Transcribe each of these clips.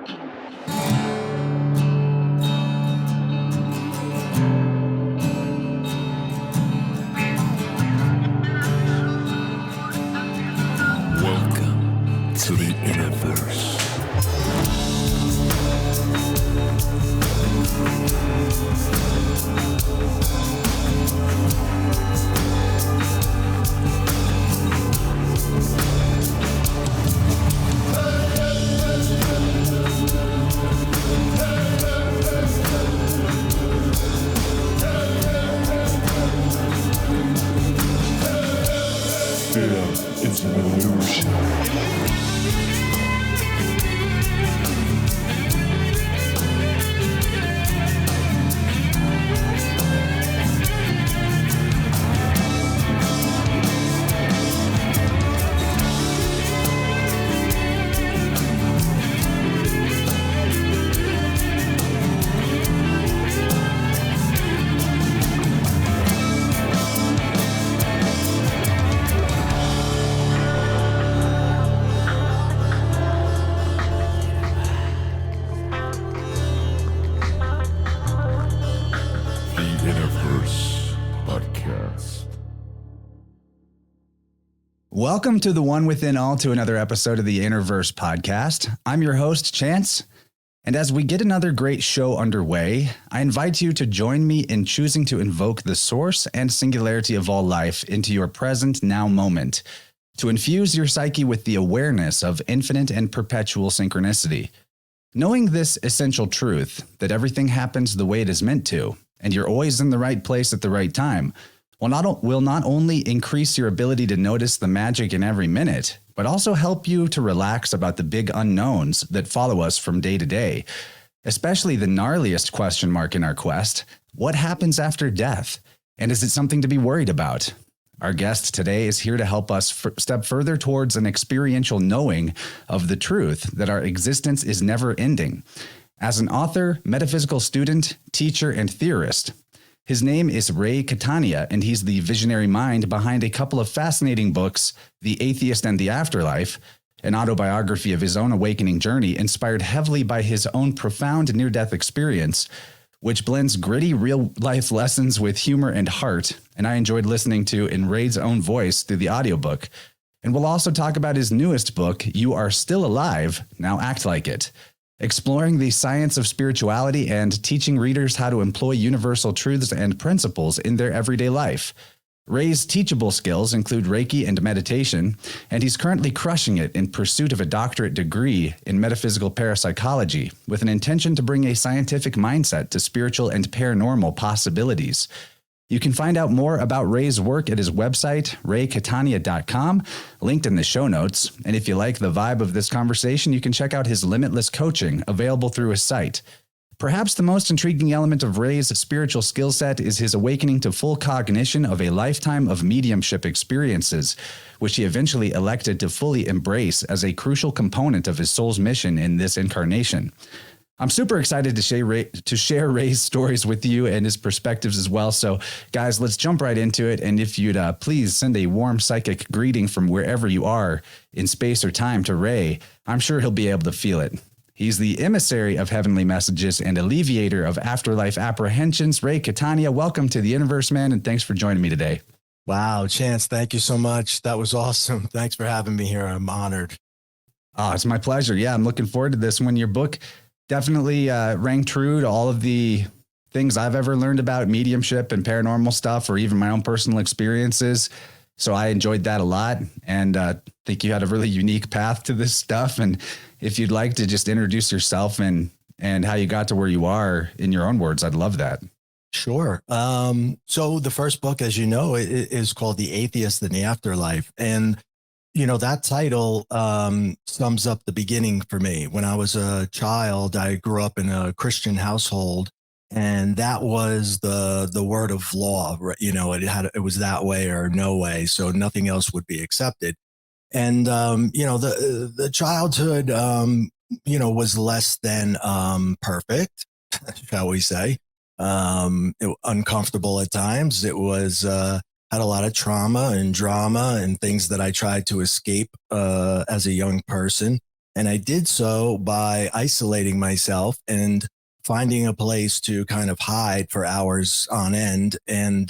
Welcome to the InnerVerse. It's an illusion. Welcome to the One Within All to another episode of the InnerVerse podcast. I'm your host, Chance, and as we get another great show underway, I invite you to join me in choosing to invoke the source and singularity of all life into your present now moment, to infuse your psyche with the awareness of infinite and perpetual synchronicity. Knowing this essential truth, that everything happens the way it is meant to, and you're always in the right place at the right time, will not only increase your ability to notice the magic in every minute, but also help you to relax about the big unknowns that follow us from day to day, especially the gnarliest question mark in our quest: what happens after death? And is it something to be worried about? Our guest today is here to help us step further towards an experiential knowing of the truth that our existence is never ending. As an author, metaphysical student, teacher, and theorist, his name is Ray Catania, and he's the visionary mind behind a couple of fascinating books, The Atheist and the Afterlife, an autobiography of his own awakening journey inspired heavily by his own profound near-death experience, which blends gritty real-life lessons with humor and heart, and I enjoyed listening to in Ray's own voice through the audiobook. And we'll also talk about his newest book, You Are Still Alive, Now Act Like It, exploring the science of spirituality and teaching readers how to employ universal truths and principles in their everyday life. Ray's teachable skills include Reiki and meditation, and he's currently crushing it in pursuit of a doctorate degree in metaphysical parapsychology with an intention to bring a scientific mindset to spiritual and paranormal possibilities. You can find out more about Ray's work at his website, raycatania.com, linked in the show notes. And if you like the vibe of this conversation, you can check out his limitless coaching available through his site. Perhaps the most intriguing element of Ray's spiritual skill set is his awakening to full cognition of a lifetime of mediumship experiences, which he eventually elected to fully embrace as a crucial component of his soul's mission in this incarnation. I'm super excited to share Ray's stories with you and his perspectives as well. So, guys, let's jump right into it. And if you'd please send a warm psychic greeting from wherever you are in space or time to Ray, I'm sure he'll be able to feel it. He's the emissary of heavenly messages and alleviator of afterlife apprehensions. Ray Catania, welcome to the InnerVerse, man, and thanks for joining me today. Wow, Chance, thank you so much. That was awesome. Thanks for having me here. I'm honored. Oh, it's my pleasure. Yeah, I'm looking forward to this one. Your book definitely rang true to all of the things I've ever learned about mediumship and paranormal stuff, or even my own personal experiences. So I enjoyed that a lot, and think you had a really unique path to this stuff. And if you'd like to just introduce yourself and how you got to where you are in your own words, I'd love that. Sure. So the first book, as you know, is called The Atheist and the Afterlife. And you know, that title sums up the beginning for me. When I was a child, I grew up in a Christian household, and that was the word of law. You know, it was that way or no way, so nothing else would be accepted. And you know, the childhood, you know, was less than perfect, shall we say? Uncomfortable at times. It was had a lot of trauma and drama and things that I tried to escape as a young person. And I did so by isolating myself and finding a place to kind of hide for hours on end. And,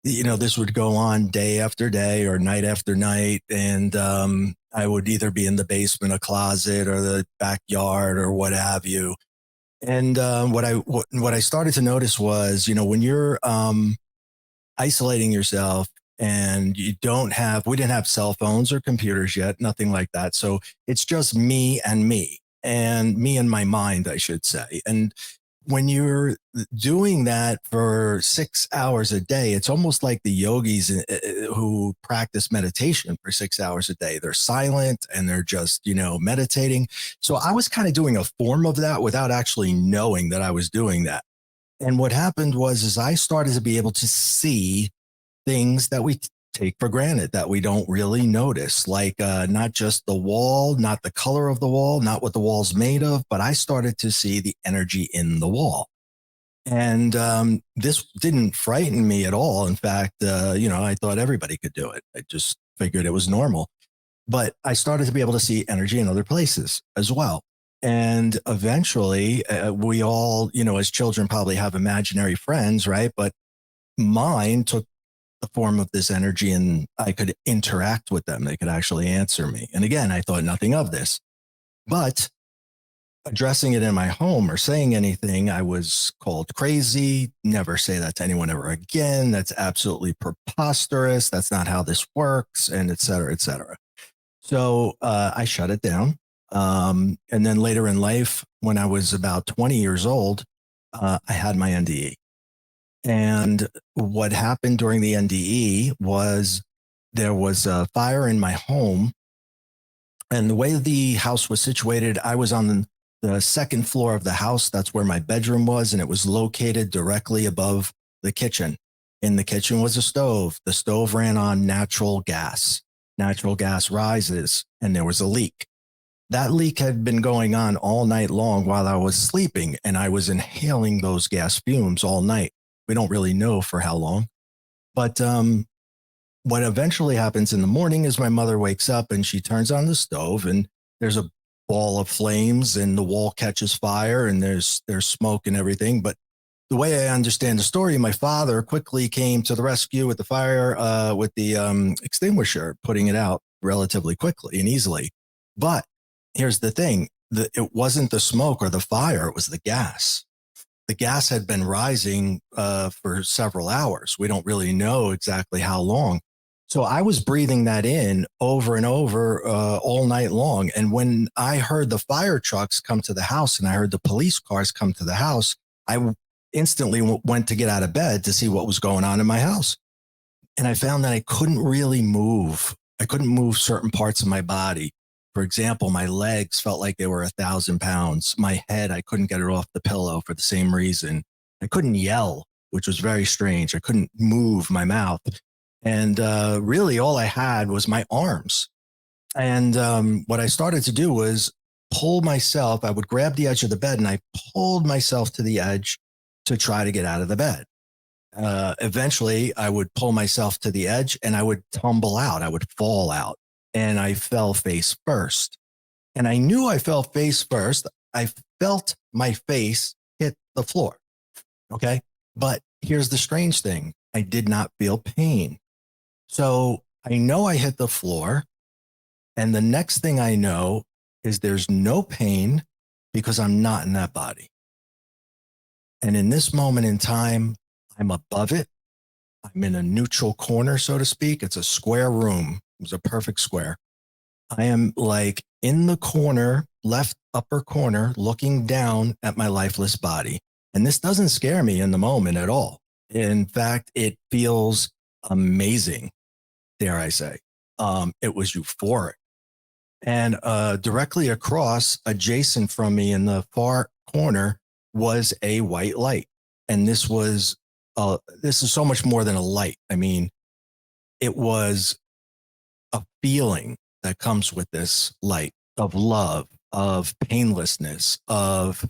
this would go on day after day or night after night. And I would either be in the basement, a closet, or the backyard, or what have you. And what I started to notice was, when you're isolating yourself and we didn't have cell phones or computers yet, nothing like that. So it's just me and my mind, I should say. And when you're doing that for 6 hours a day, it's almost like the yogis who practice meditation for 6 hours a day. They're silent and they're just, meditating. So I was kind of doing a form of that without actually knowing that I was doing that. And what happened was I started to be able to see things that we take for granted, that we don't really notice, like not just the wall, not the color of the wall, not what the wall's made of, but I started to see the energy in the wall. And this didn't frighten me at all. In fact, I thought everybody could do it. I just figured it was normal. But I started to be able to see energy in other places as well. And eventually, we all, as children probably have imaginary friends, right? But mine took the form of this energy and I could interact with them. They could actually answer me. And again, I thought nothing of this, but addressing it in my home or saying anything, I was called crazy. Never say that to anyone ever again. That's absolutely preposterous. That's not how this works, and et cetera, et cetera. So I shut it down. And then later in life, when I was about 20 years old, I had my N.D.E. And what happened during the N.D.E. was there was a fire in my home. And the way the house was situated, I was on the second floor of the house. That's where my bedroom was. And it was located directly above the kitchen. In the kitchen was a stove. The stove ran on natural gas. Natural gas rises, and there was a leak. That leak had been going on all night long while I was sleeping, and I was inhaling those gas fumes all night. We don't really know for how long. But what eventually happens in the morning is my mother wakes up and she turns on the stove, and there's a ball of flames and the wall catches fire and there's smoke and everything. But the way I understand the story, my father quickly came to the rescue with the fire, with the extinguisher, putting it out relatively quickly and easily. But here's the thing, it wasn't the smoke or the fire, it was the gas. The gas had been rising for several hours. We don't really know exactly how long. So I was breathing that in over and over all night long. And when I heard the fire trucks come to the house and I heard the police cars come to the house, I instantly went to get out of bed to see what was going on in my house. And I found that I couldn't really move. I couldn't move certain parts of my body. For example, my legs felt like they were 1,000 pounds. My head, I couldn't get it off the pillow for the same reason. I couldn't yell, which was very strange. I couldn't move my mouth. And really all I had was my arms. And what I started to do was pull myself. I would grab the edge of the bed and I pulled myself to the edge to try to get out of the bed. Eventually, I would pull myself to the edge and I would tumble out. I would fall out. And I fell face first. And I knew I fell face first. I felt my face hit the floor. Okay. But here's the strange thing. I did not feel pain. So I know I hit the floor. And the next thing I know is there's no pain because I'm not in that body. And in this moment in time, I'm above it. I'm in a neutral corner, so to speak. It's a square room. It was a perfect square. I am like in the corner, left upper corner, looking down at my lifeless body. And this doesn't scare me in the moment at all. In fact, it feels amazing, dare I say. It was euphoric. And directly across, adjacent from me in the far corner, was a white light. And this is so much more than a light. I mean, it was a feeling that comes with this light of love, of painlessness, of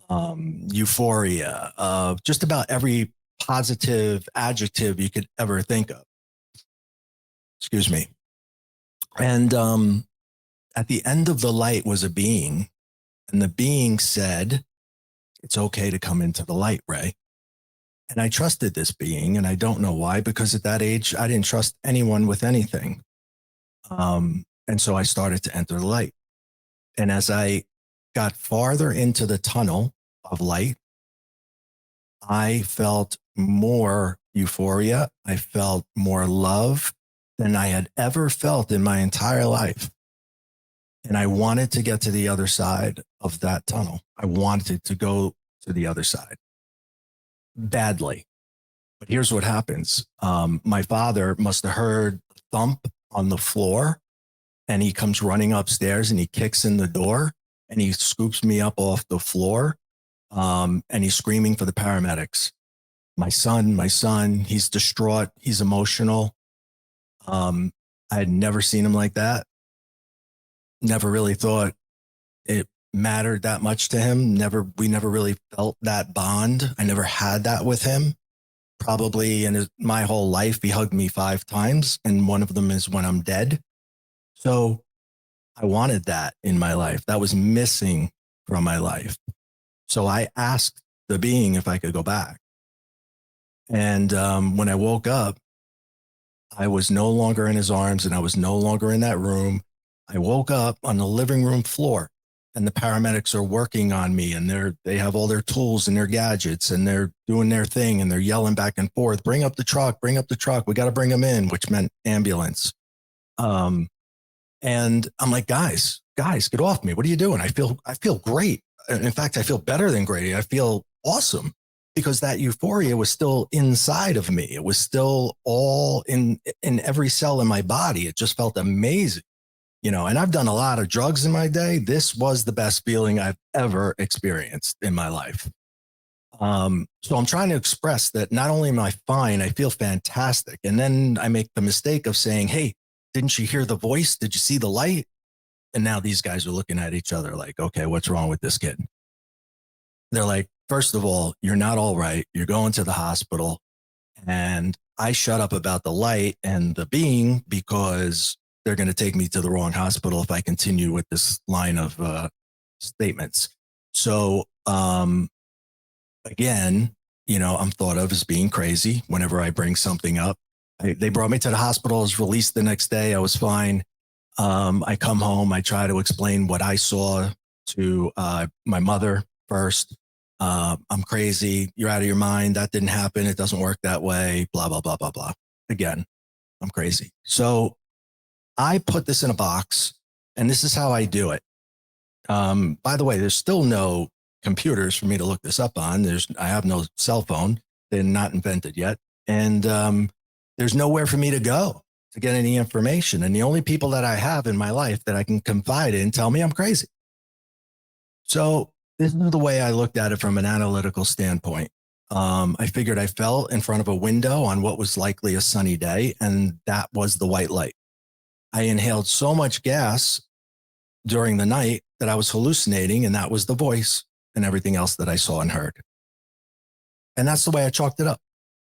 euphoria, of just about every positive adjective you could ever think of. Excuse me. And at the end of the light was a being, and the being said, "It's okay to come into the light, Ray." And I trusted this being, and I don't know why, because at that age, I didn't trust anyone with anything. And so I started to enter the light. And as I got farther into the tunnel of light, I felt more euphoria. I felt more love than I had ever felt in my entire life. And I wanted to get to the other side of that tunnel. I wanted to go to the other side badly. But here's what happens. My father must have heard a thump on the floor, and he comes running upstairs and he kicks in the door and he scoops me up off the floor. And he's screaming for the paramedics. My son, he's distraught. He's emotional. I had never seen him like that. Never really thought it mattered that much to him. We never really felt that bond. I never had that with him. Probably in my whole life, he hugged me 5 times, and one of them is when I'm dead. So I wanted that in my life. That was missing from my life. So I asked the being if I could go back. And when I woke up, I was no longer in his arms, and I was no longer in that room. I woke up on the living room floor, and the paramedics are working on me, and they have all their tools and their gadgets, and they're doing their thing, and they're yelling back and forth, bring up the truck. We got to bring them in, which meant ambulance. And I'm like, guys, get off me. What are you doing? I feel great. In fact, I feel better than great. I feel awesome, because that euphoria was still inside of me. It was still all in every cell in my body. It just felt amazing, and I've done a lot of drugs in my day. This was the best feeling I've ever experienced in my life. So I'm trying to express that not only am I fine, I feel fantastic. And then I make the mistake of saying, hey, didn't you hear the voice? Did you see the light? And now these guys are looking at each other like, okay, what's wrong with this kid? They're like, first of all, you're not all right. You're going to the hospital. And I shut up about the light and the being because they're going to take me to the wrong hospital if I continue with this line of statements. So again, I'm thought of as being crazy whenever I bring something up. They brought me to the hospital. I was released the next day. I was fine. I come home. I try to explain what I saw to my mother first. I'm crazy. You're out of your mind. That didn't happen. It doesn't work that way. Blah, blah, blah, blah, blah. Again, I'm crazy. So I put this in a box, and this is how I do it. By the way, there's still no computers for me to look this up on. I have no cell phone. They're not invented yet. And there's nowhere for me to go to get any information. And the only people that I have in my life that I can confide in tell me I'm crazy. So this is the way I looked at it from an analytical standpoint. I figured I fell in front of a window on what was likely a sunny day, and that was the white light. I inhaled so much gas during the night that I was hallucinating, and that was the voice and everything else that I saw and heard. And that's the way I chalked it up.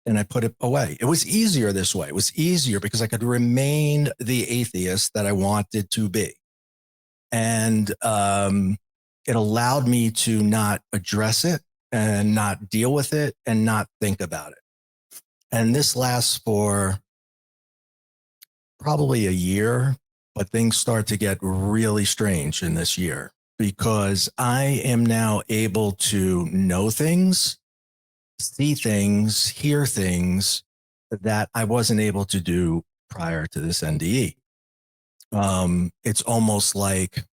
And I put it away. It was easier this way. It was easier because I could remain the atheist that I wanted to be. And it allowed me to not address it and not deal with it and not think about it. And this lasts for probably a year, but things start to get really strange in this year because I am now able to know things, see things, hear things that I wasn't able to do prior to this N.D.E. It's almost like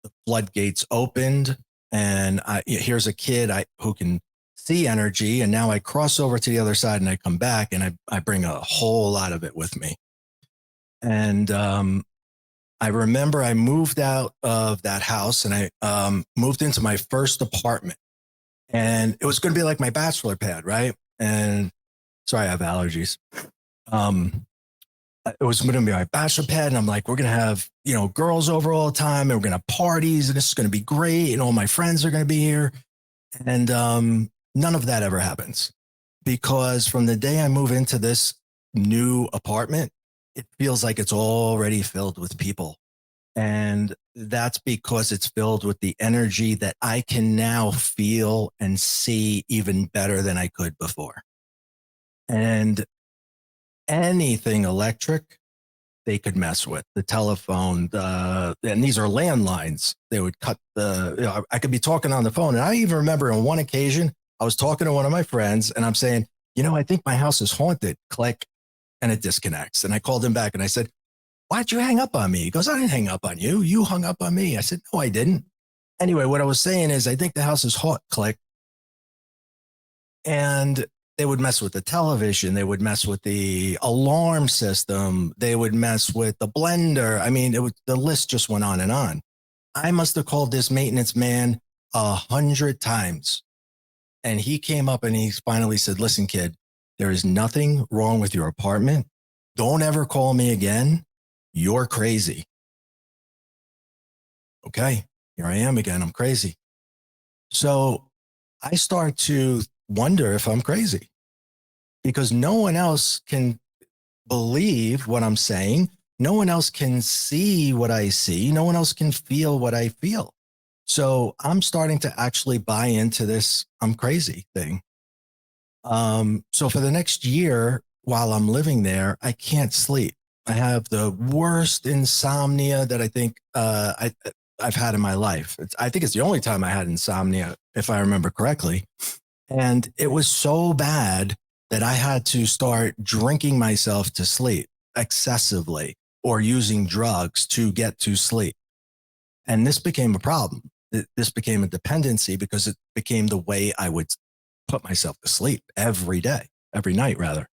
the floodgates opened, and here's a kid who can see energy, and now I cross over to the other side and I come back and I bring a whole lot of it with me. And I remember I moved out of that house and I moved into my first apartment. And it was going to be like my bachelor pad, right? And sorry, I have allergies. It was going to be my bachelor pad. And I'm like, we're going to have, girls over all the time. And we're going to have parties. And this is going to be great. And all my friends are going to be here. And none of that ever happens. Because from the day I move into this new apartment, it feels like it's already filled with people. And that's because it's filled with the energy that I can now feel and see even better than I could before. And anything electric, they could mess with the telephone, and these are landlines. They would cut I could be talking on the phone. And I even remember on one occasion, I was talking to one of my friends and I'm saying, I think my house is haunted. Click, and it disconnects. And I called him back and I said, why'd you hang up on me? He goes, I didn't hang up on you. You hung up on me. I said, no, I didn't. Anyway, what I was saying is, I think the house is haunted. Click. And they would mess with the television. They would mess with the alarm system. They would mess with the blender. I mean, the list just went on and on. I must have called this maintenance man 100 times. And he came up and he finally said, listen, kid, there is nothing wrong with your apartment. Don't ever call me again. You're crazy. Okay, here I am again. I'm crazy. So I start to wonder if I'm crazy, because no one else can believe what I'm saying. No one else can see what I see. No one else can feel what I feel. So I'm starting to actually buy into this I'm crazy thing. So for the next year, while I'm living there, I can't sleep. I have the worst insomnia that I think I've had in my life. I think it's the only time I had insomnia, if I remember correctly. And it was so bad that I had to start drinking myself to sleep excessively or using drugs to get to sleep. And this became a problem. This became a dependency because it became the way I would put myself to sleep every night rather.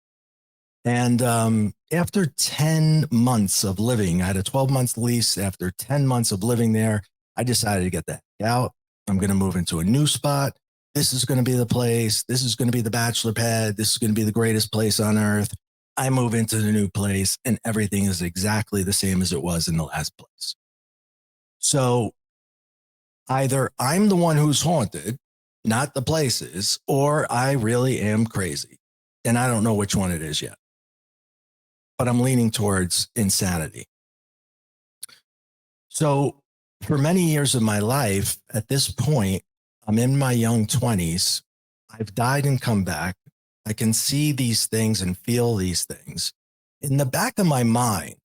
And after 10 months of living, I had a 12-month lease. After 10 months of living there, I decided to get the heck out. I'm going to move into a new spot. This is going to be the place. This is going to be the bachelor pad. This is going to be the greatest place on earth. I move into the new place and everything is exactly the same as it was in the last place. So either I'm the one who's haunted, not the places, or I really am crazy. And I don't know which one it is yet. But I'm leaning towards insanity. So for many years of my life, at this point, I'm in my young 20s. I've died and come back. I can see these things and feel these things. In the back of my mind,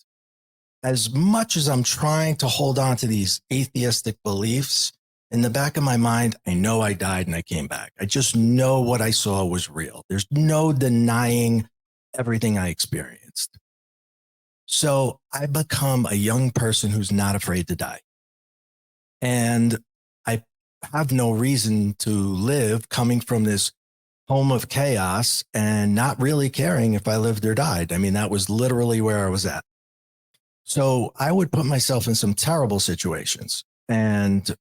as much as I'm trying to hold on to these atheistic beliefs, in the back of my mind, I know I died and I came back. I just know what I saw was real. There's no denying everything I experienced. So I become a young person who's not afraid to die. And I have no reason to live coming from this home of chaos and not really caring if I lived or died. I mean, that was literally where I was at. So I would put myself in some terrible situations and,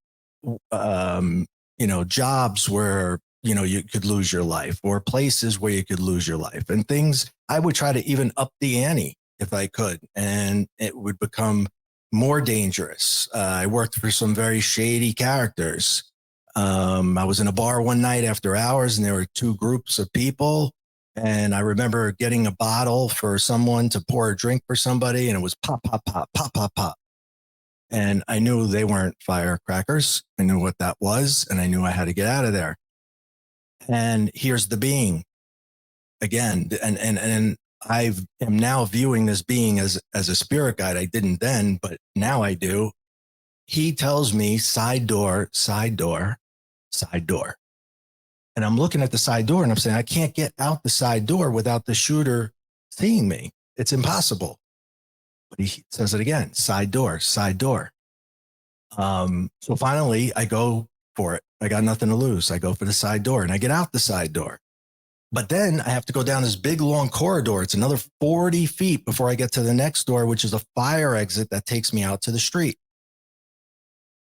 jobs where, you could lose your life, or places where you could lose your life, and things. I would try to even up the ante if I could, and it would become more dangerous. I worked for some very shady characters. I was in a bar one night after hours and there were two groups of people. And I remember getting a bottle for someone to pour a drink for somebody, and it was pop, pop, pop, pop, pop, pop. And I knew they weren't firecrackers. I knew what that was, and I knew I had to get out of there. And here's the being again. And I am now viewing this being as a spirit guide. I didn't then, but now I do. He tells me side door, side door, side door. And I'm looking at the side door and I'm saying, I can't get out the side door without the shooter seeing me. It's impossible. But he says it again, side door, side door. So finally I go for it. I got nothing to lose. I go for the side door and I get out the side door. But then I have to go down this big, long corridor. It's another 40 feet before I get to the next door, which is a fire exit that takes me out to the street.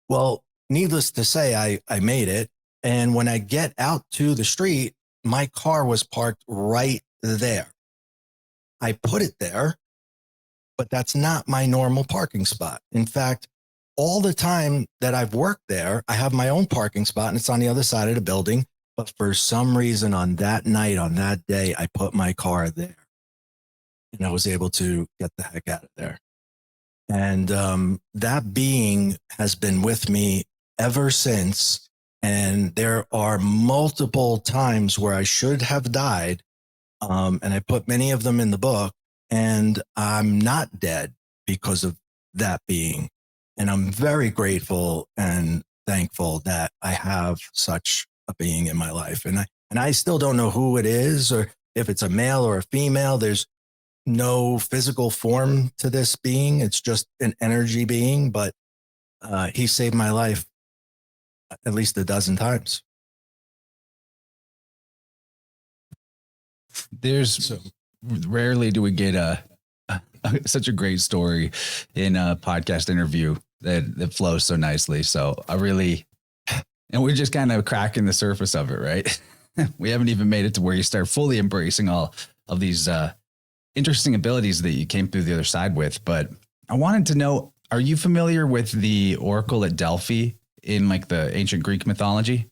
Well, needless to say, I made it. And when I get out to the street, my car was parked right there. I put it there, but that's not my normal parking spot. In fact, all the time that I've worked there, I have my own parking spot and it's on the other side of the building. But for some reason on that night, on that day, I put my car there and I was able to get the heck out of there. And that being has been with me ever since. And there are multiple times where I should have died. And I put many of them in the book, and I'm not dead because of that being. And I'm very grateful and thankful that I have such a being in my life. And I still don't know who it is, or if it's a male or a female. There's no physical form to this being. It's just an energy being, but he saved my life at least a dozen times. Rarely do we get such a great story in a podcast interview that flows so nicely. So and we're just kind of cracking the surface of it, right? We haven't even made it to where you start fully embracing all of these interesting abilities that you came through the other side with. But I wanted to know, are you familiar with the Oracle at Delphi in like the ancient Greek mythology?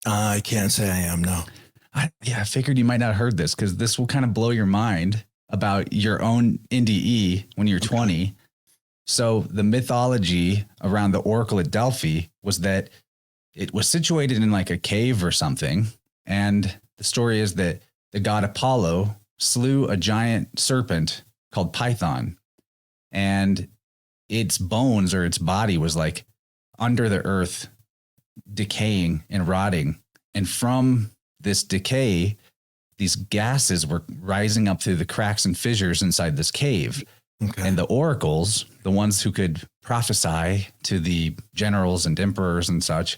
I can't say I am, no. I figured you might not have heard this, because this will kind of blow your mind about your own N.D.E when you're 20. So the mythology around the Oracle at Delphi was that it was situated in like a cave or something. And the story is that the god Apollo slew a giant serpent called Python, and its bones, or its body, was like under the earth, decaying and rotting. And from this decay, these gases were rising up through the cracks and fissures inside this cave. Okay. And the oracles, the ones who could prophesy to the generals and emperors and such,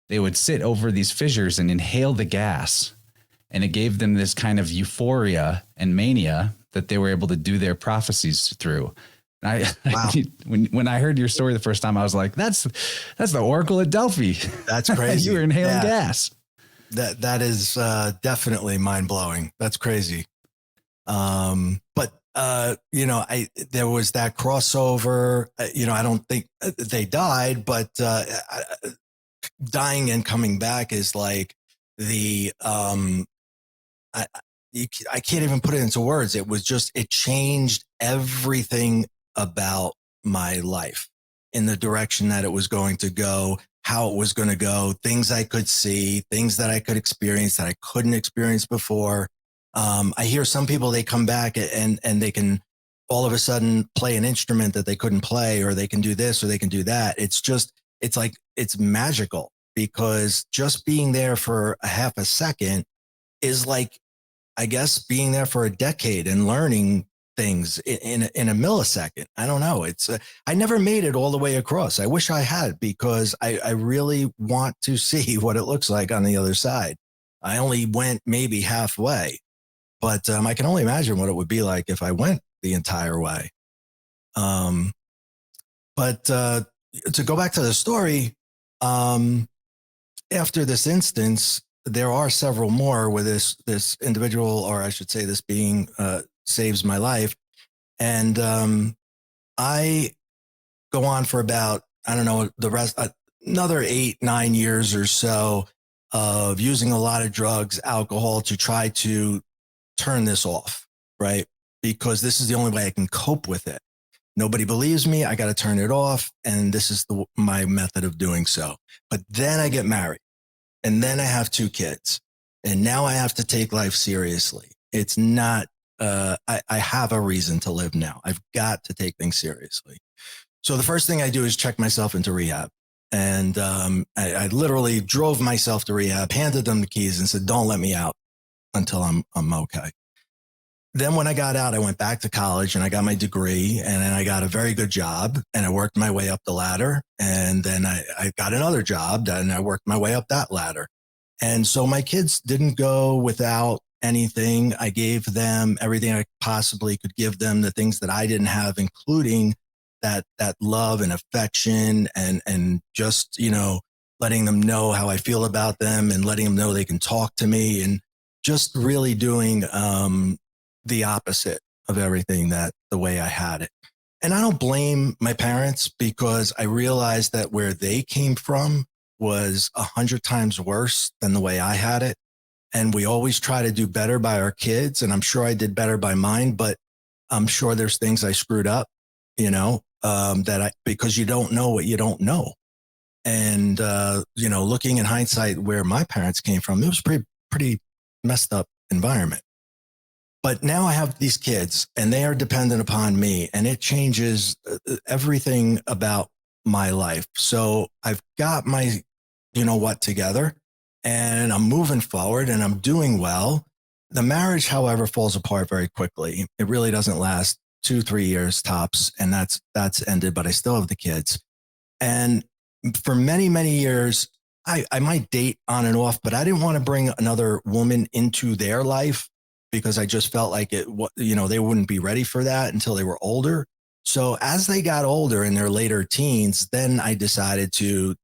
they would sit over these fissures and inhale the gas. And it gave them this kind of euphoria and mania that they were able to do their prophecies through. Wow. When I heard your story the first time, I was like, that's the Oracle at Delphi. That's crazy. You were inhaling gas. That is definitely mind blowing. That's crazy. But there was that crossover. I don't think they died, but dying and coming back is like the I can't even put it into words. It changed everything about my life in the direction that it was going to go, how it was going to go, things I could see, things that I could experience that I couldn't experience before. I hear some people, they come back and they can all of a sudden play an instrument that they couldn't play, or they can do this or they can do that. It's magical, because just being there for a half a second is like, I guess, being there for a decade and learning things in a millisecond. I don't know. I never made it all the way across. I wish I had, because I really want to see what it looks like on the other side. I only went maybe halfway, but I can only imagine what it would be like if I went the entire way. But to go back to the story, after this instance, there are several more where this individual, or I should say this being, saves my life. And I go on for about, I don't know, the rest, another 8-9 years or so of using a lot of drugs, alcohol, to try to turn this off, right? Because this is the only way I can cope with it. Nobody believes me. I got to turn it off. And this is my method of doing so. But then I get married, and then I have 2 kids, and now I have to take life seriously. It's not, I have a reason to live now. I've got to take things seriously. So the first thing I do is check myself into rehab. And I literally drove myself to rehab, handed them the keys, and said, don't let me out until I'm okay. Then when I got out, I went back to college and I got my degree, and then I got a very good job, and I worked my way up the ladder. And then I got another job, and I worked my way up that ladder. And so my kids didn't go without anything. I gave them everything I possibly could give them, the things that I didn't have, including that love and affection, and just, letting them know how I feel about them, and letting them know they can talk to me, and just really doing the opposite of everything the way I had it. And I don't blame my parents, because I realized that where they came from was 100 times worse than the way I had it. And we always try to do better by our kids. And I'm sure I did better by mine, but I'm sure there's things I screwed up, because you don't know what you don't know. And, looking in hindsight where my parents came from, it was pretty messed up environment. But now I have these kids and they are dependent upon me, and it changes everything about my life. So I've got my, together, and I'm moving forward and I'm doing well. The marriage, however, falls apart very quickly. It really doesn't last 2-3 years tops, and that's ended, but I still have the kids. And for many, many years, I might date on and off, but I didn't want to bring another woman into their life because I just felt like they wouldn't be ready for that until they were older. So as they got older in their later teens, then I decided to,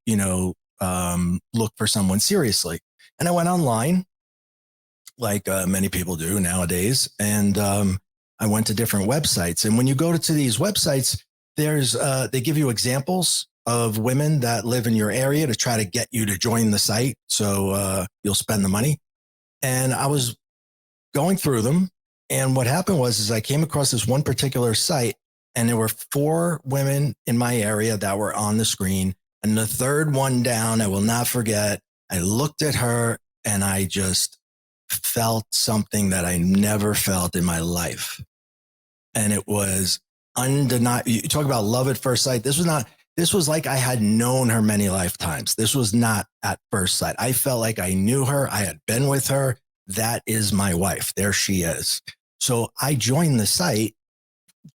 look for someone seriously. And I went online like many people do nowadays. And I went to different websites. And when you go to these websites, they give you examples of women that live in your area to try to get you to join the site. So you'll spend the money. And I was going through them. And what happened was I came across this one particular site, and there were 4 women in my area that were on the screen. And the third one down, I will not forget, I looked at her and I just felt something that I never felt in my life. And it was undeniable. You talk about love at first sight. This was like I had known her many lifetimes. This was not at first sight. I felt like I knew her. I had been with her. That is my wife. There she is. So I joined the site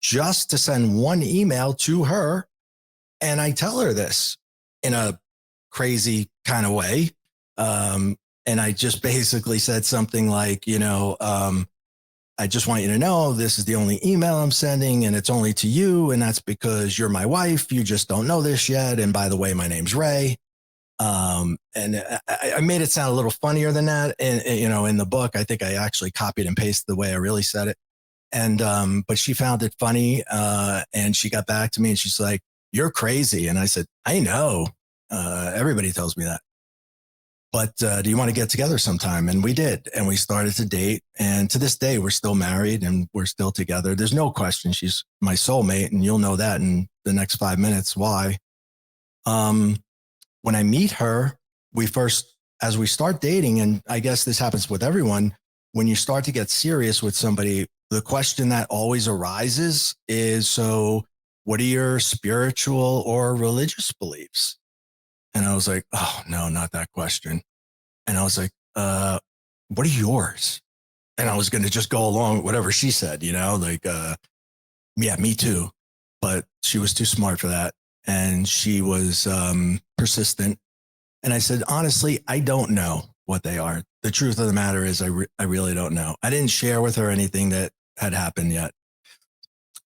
just to send one email to her. And I tell her this in a crazy kind of way. And I just basically said something like, I just want you to know this is the only email I'm sending, and it's only to you. And that's because you're my wife. You just don't know this yet. And by the way, my name's Ray. And I made it sound a little funnier than that. And, in the book, I think I actually copied and pasted the way I really said it. And, but she found it funny. And she got back to me and she's like, "You're crazy." And I said, "I know. Everybody tells me that. But do you want to get together sometime?" And we did. And we started to date. And to this day, we're still married and we're still together. There's no question she's my soulmate. And you'll know that in the next 5 minutes why. When I meet her, as we start dating, and I guess this happens with everyone, when you start to get serious with somebody, the question that always arises is, so what are your spiritual or religious beliefs? And I was like, oh, no, not that question. And I was like, what are yours? And I was going to just go along with whatever she said, yeah, me too. But she was too smart for that. And she was persistent. And I said, honestly, I don't know what they are. The truth of the matter is I really don't know. I didn't share with her anything that had happened yet.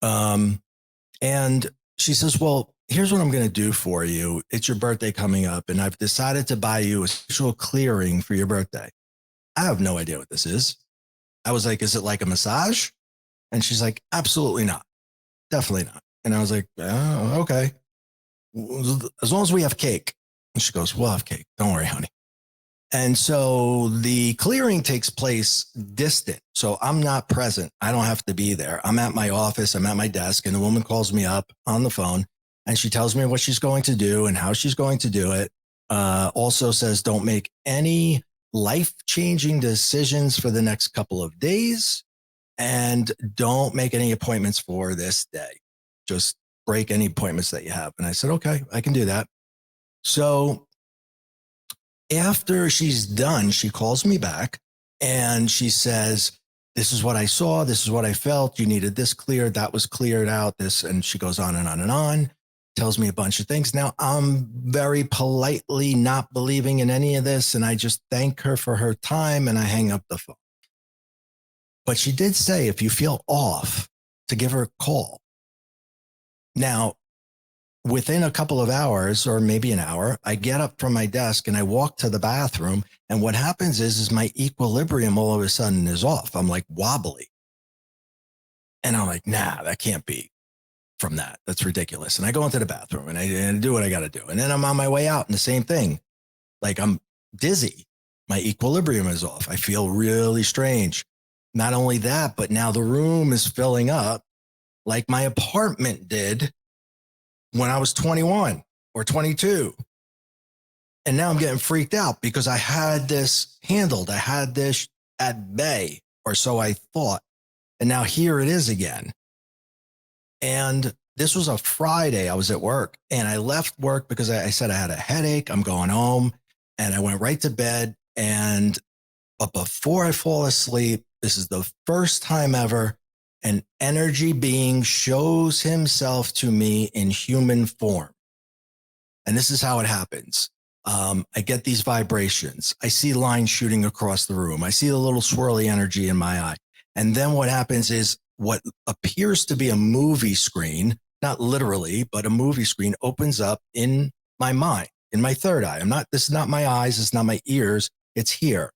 And she says, well, here's what I'm going to do for you. It's your birthday coming up, and I've decided to buy you a spiritual clearing for your birthday. I have no idea what this is. I was like, is it like a massage? And she's like, absolutely not. Definitely not. And I was like, oh, okay. As long as we have cake. And she goes, we'll have cake. Don't worry, honey. And so the clearing takes place distant. So I'm not present. I don't have to be there. I'm at my office. I'm at my desk, and the woman calls me up on the phone. And she tells me what she's going to do and how she's going to do it. Also says, don't make any life-changing decisions for the next couple of days. And don't make any appointments for this day. Just break any appointments that you have. And I said, okay, I can do that. So after she's done, she calls me back and she says, this is what I saw. This is what I felt. You needed this cleared. That was cleared out. This, and she goes on and on and on. Tells me a bunch of things. Now, I'm very politely not believing in any of this, and I just thank her for her time, and I hang up the phone. But she did say, if you feel off, to give her a call. Now, within a couple of hours, or maybe an hour, I get up from my desk and I walk to the bathroom, and what happens is my equilibrium all of a sudden is off. I'm like wobbly. And I'm like, nah, that can't be from that. That's ridiculous. And I go into the bathroom and I do what I got to do. And then I'm on my way out and the same thing. Like, I'm dizzy. My equilibrium is off. I feel really strange. Not only that, but now the room is filling up like my apartment did when I was 21 or 22. And now I'm getting freaked out because I had this handled. I had this at bay, or so I thought. And now here it is again. And this was a Friday. I was at work and I left work because I said I had a headache. I'm going home, and I went right to bed. But before I fall asleep, this is the first time ever an energy being shows himself to me in human form. And this is how it happens. I get these vibrations. I see lines shooting across the room. I see the little swirly energy in my eye. And then what happens is what appears to be a movie screen, not literally, but a movie screen opens up in my mind, in my third eye. This is not my eyes. It's not my ears. It's here.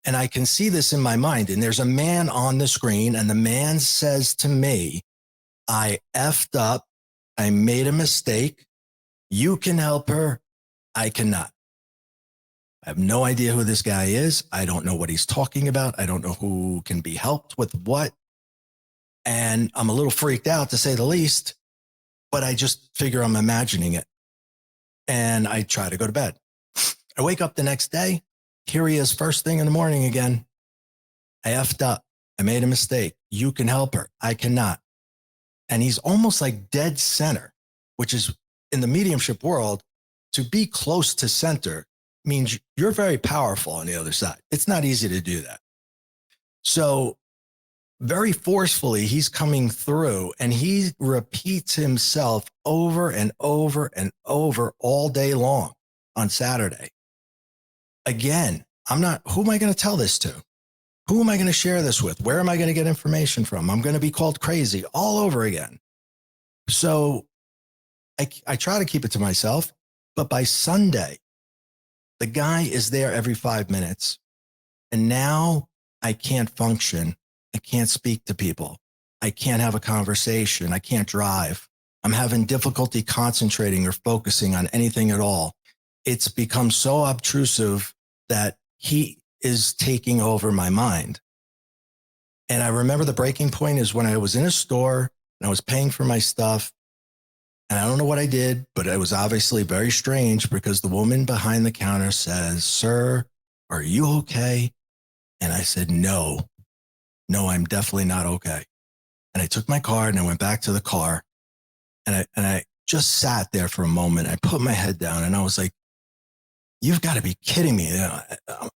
And I can see this in my mind. And there's a man on the screen, and the man says to me, I effed up. I made a mistake. You can help her. I cannot. I have no idea who this guy is. I don't know what he's talking about. I don't know who can be helped with what. And I'm a little freaked out, to say the least, but I just figure I'm imagining it. And I try to go to bed. I wake up the next day. Here he is, first thing in the morning again. I effed up. I made a mistake. You can help her. I cannot. And he's almost like dead center, which is in the mediumship world, to be close to center means you're very powerful on the other side. It's not easy to do that. So very forcefully, he's coming through, and he repeats himself over and over and over all day long on Saturday. Again, who am I going to tell this to? Who am I going to share this with? Where am I going to get information from? I'm going to be called crazy all over again. So I try to keep it to myself, but by Sunday, the guy is there every 5 minutes. And now I can't function. I can't speak to people. I can't have a conversation. I can't drive. I'm having difficulty concentrating or focusing on anything at all. It's become so obtrusive that he is taking over my mind. And I remember the breaking point is when I was in a store and I was paying for my stuff. And I don't know what I did, but it was obviously very strange because the woman behind the counter says, "Sir, are you okay?" And I said, no, I'm definitely not okay. And I took my card and I went back to the car, and I just sat there for a moment. I put my head down and I was like, you've got to be kidding me.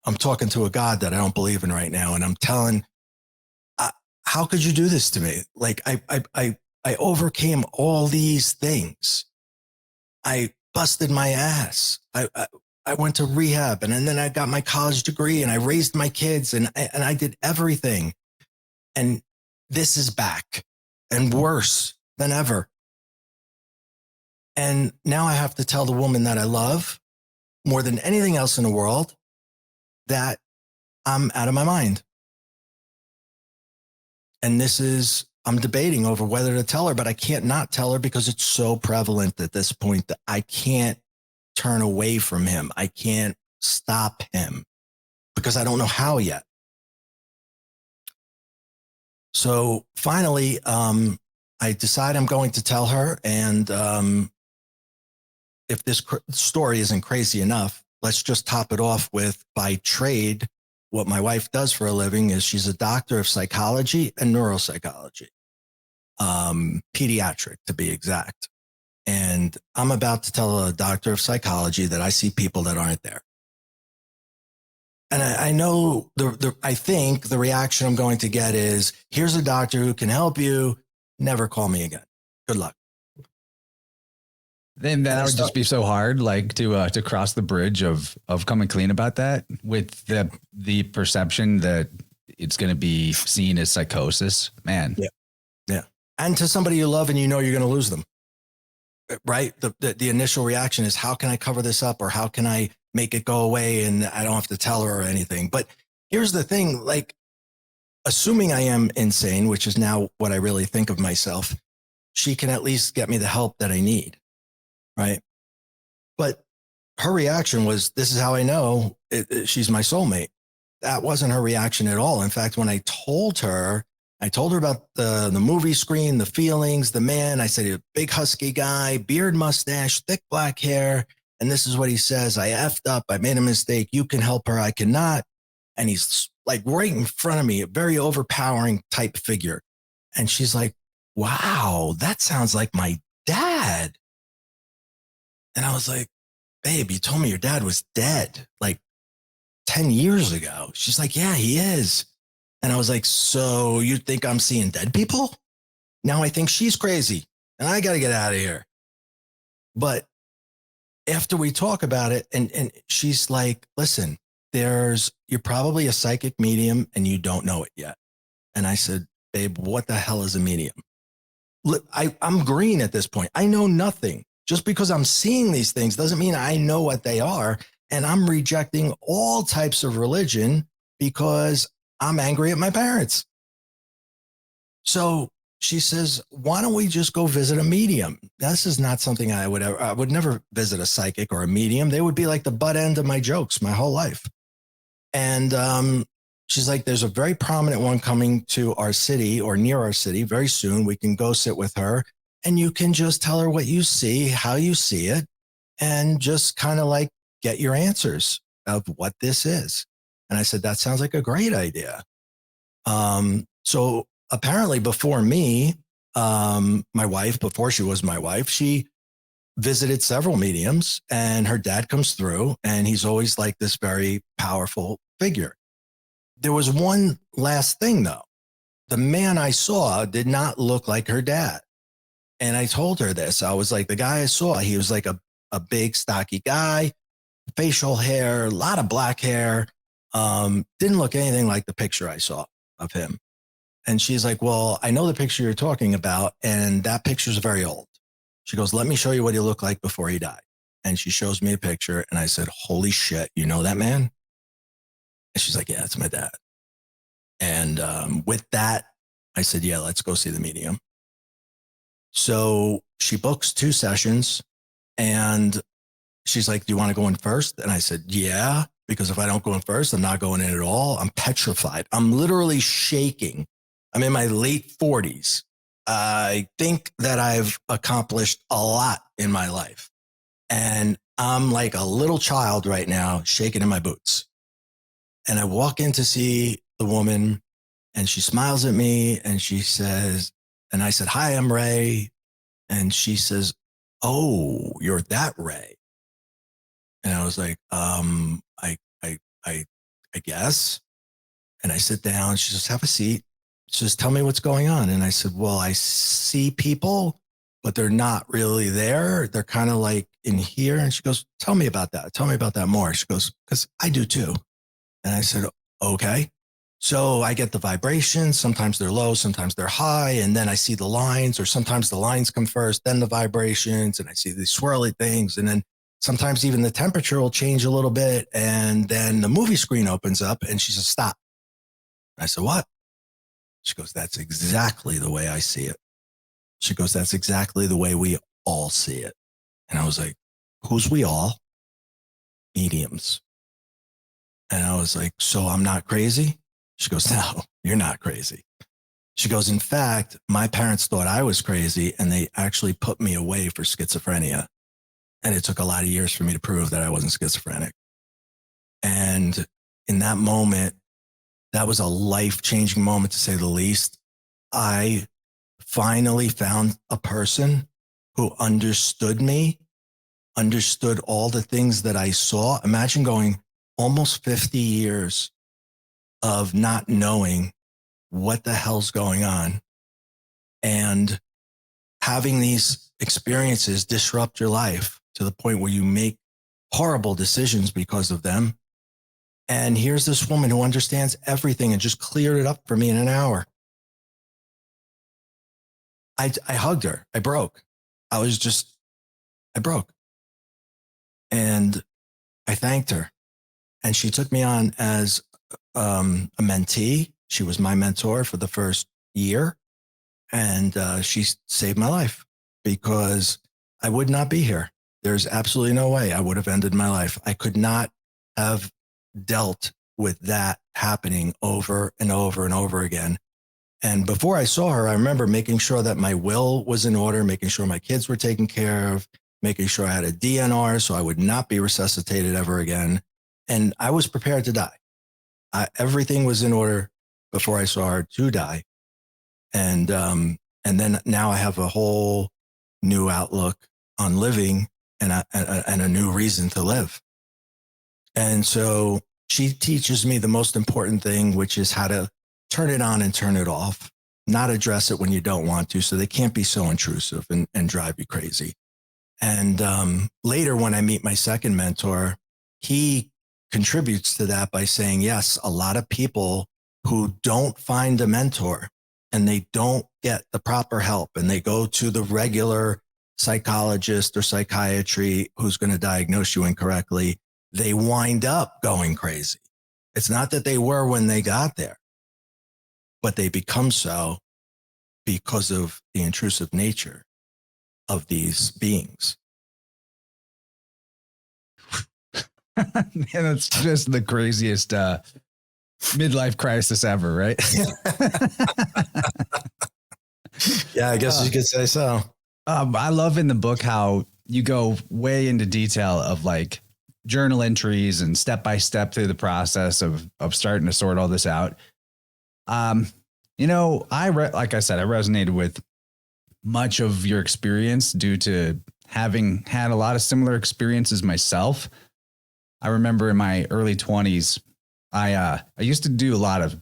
I'm talking to a God that I don't believe in right now. And I'm telling, how could you do this to me? Like I overcame all these things. I busted my ass. I went to rehab, and then I got my college degree, and I raised my kids, and I did everything. And this is back and worse than ever. And now I have to tell the woman that I love more than anything else in the world that I'm out of my mind. And I'm debating over whether to tell her, but I can't not tell her because it's so prevalent at this point that I can't turn away from him. I can't stop him because I don't know how yet. So finally, I decide I'm going to tell her. And if this story isn't crazy enough, let's just top it off with, by trade, what my wife does for a living is she's a doctor of psychology and neuropsychology, pediatric to be exact. And I'm about to tell a doctor of psychology that I see people that aren't there. And I know I think the reaction I'm going to get is, here's a doctor who can help you. Never call me again. Good luck. Then that would just be so hard, like to cross the bridge of coming clean about that, with the perception that it's going to be seen as psychosis, man. Yeah. And to somebody you love and you know you're going to lose them, right? The initial reaction is, how can I cover this up, or how can I make it go away and I don't have to tell her or anything? But here's the thing, like, assuming I am insane, which is now what I really think of myself, she can at least get me the help that I need. Right. But her reaction was, this is how I know she's my soulmate. That wasn't her reaction at all. In fact, when I told her I told her about the movie screen, the feelings, the man. I said, a big husky guy, beard, mustache, thick black hair. And this is what he says. I effed up. I made a mistake. You can help her. I cannot. And he's like right in front of me, a very overpowering type figure. And she's like, wow, that sounds like my dad. And I was like, babe, you told me your dad was dead like 10 years ago. She's like, yeah, he is. And I was like, so you think I'm seeing dead people? Now I think she's crazy and I got to get out of here. But after we talk about it, and she's like, listen, you're probably a psychic medium and you don't know it yet. And I said, babe, what the hell is a medium? I'm green at this point. I know nothing. Just because I'm seeing these things doesn't mean I know what they are. And I'm rejecting all types of religion because I'm angry at my parents. So she says, why don't we just go visit a medium? This is not something I would never visit a psychic or a medium. They would be like the butt end of my jokes my whole life. And she's like, there's a very prominent one coming to our city or near our city very soon. We can go sit with her and you can just tell her what you see, how you see it, and just kind of like get your answers of what this is. And I said, that sounds like a great idea. So apparently before me, my wife, before she was my wife, she visited several mediums and her dad comes through and he's always like this very powerful figure. There was one last thing though. The man I saw did not look like her dad. And I told her this. I was like, the guy I saw, he was like a big stocky guy, facial hair, a lot of black hair. Didn't look anything like the picture I saw of him. And she's like, well, I know the picture you're talking about. And that picture's very old. She goes, let me show you what he looked like before he died. And she shows me a picture. And I said, holy shit, you know that man? And she's like, yeah, that's my dad. And with that, I said, yeah, let's go see the medium. So she books 2 sessions and she's like, do you want to go in first? And I said, yeah, because if I don't go in first, I'm not going in at all. I'm petrified. I'm literally shaking. I'm in my late 40s. I think that I've accomplished a lot in my life. And I'm like a little child right now, shaking in my boots. And I walk in to see the woman and she smiles at me and she says, and I said, hi, I'm Ray. And she says, oh, you're that Ray. And I was like, I guess. And I sit down. She says, have a seat. She says, tell me what's going on. And I said, well, I see people, but they're not really there. They're kind of like in here. And she goes, tell me about that. Tell me about that more. She goes, because I do too. And I said, okay. So I get the vibrations. Sometimes they're low, sometimes they're high. And then I see the lines, or sometimes the lines come first, then the vibrations, and I see these swirly things. And then sometimes even the temperature will change a little bit. And then the movie screen opens up and she says, stop. I said, what? She goes, that's exactly the way I see it. She goes, that's exactly the way we all see it. And I was like, who's we all? Mediums. And I was like, so I'm not crazy? She goes, no, you're not crazy. She goes, in fact, my parents thought I was crazy and they actually put me away for schizophrenia. And it took a lot of years for me to prove that I wasn't schizophrenic. And in that moment, that was a life-changing moment to say the least. I finally found a person who understood me, understood all the things that I saw. Imagine going almost 50 years of not knowing what the hell's going on and having these experiences disrupt your life to the point where you make horrible decisions because of them. And here's this woman who understands everything and just cleared it up for me in an hour. I hugged her. I broke. I broke. And I thanked her. And she took me on as a mentee. She was my mentor for the first year. And she saved my life because I would not be here. There's absolutely no way I would have ended my life. I could not have dealt with that happening over and over and over again. And before I saw her, I remember making sure that my will was in order, making sure my kids were taken care of, making sure I had a DNR so I would not be resuscitated ever again. And I was prepared to die. Everything was in order before I saw her to die. And then now I have a whole new outlook on living and a new reason to live. And so she teaches me the most important thing, which is how to turn it on and turn it off, not address it when you don't want to, so they can't be so intrusive and drive you crazy. And later, when I meet my second mentor, he contributes to that by saying, yes, a lot of people who don't find a mentor and they don't get the proper help and they go to the regular psychologist or psychiatry who's going to diagnose you incorrectly, they wind up going crazy. It's not that they were when they got there, but they become so because of the intrusive nature of these beings. Man, that's just the craziest midlife crisis ever, right? Yeah, I guess you could say so. I love in the book how you go way into detail of like journal entries and step by step through the process of starting to sort all this out. Like I said, I resonated with much of your experience due to having had a lot of similar experiences myself. I remember in my early 20s, I used to do a lot of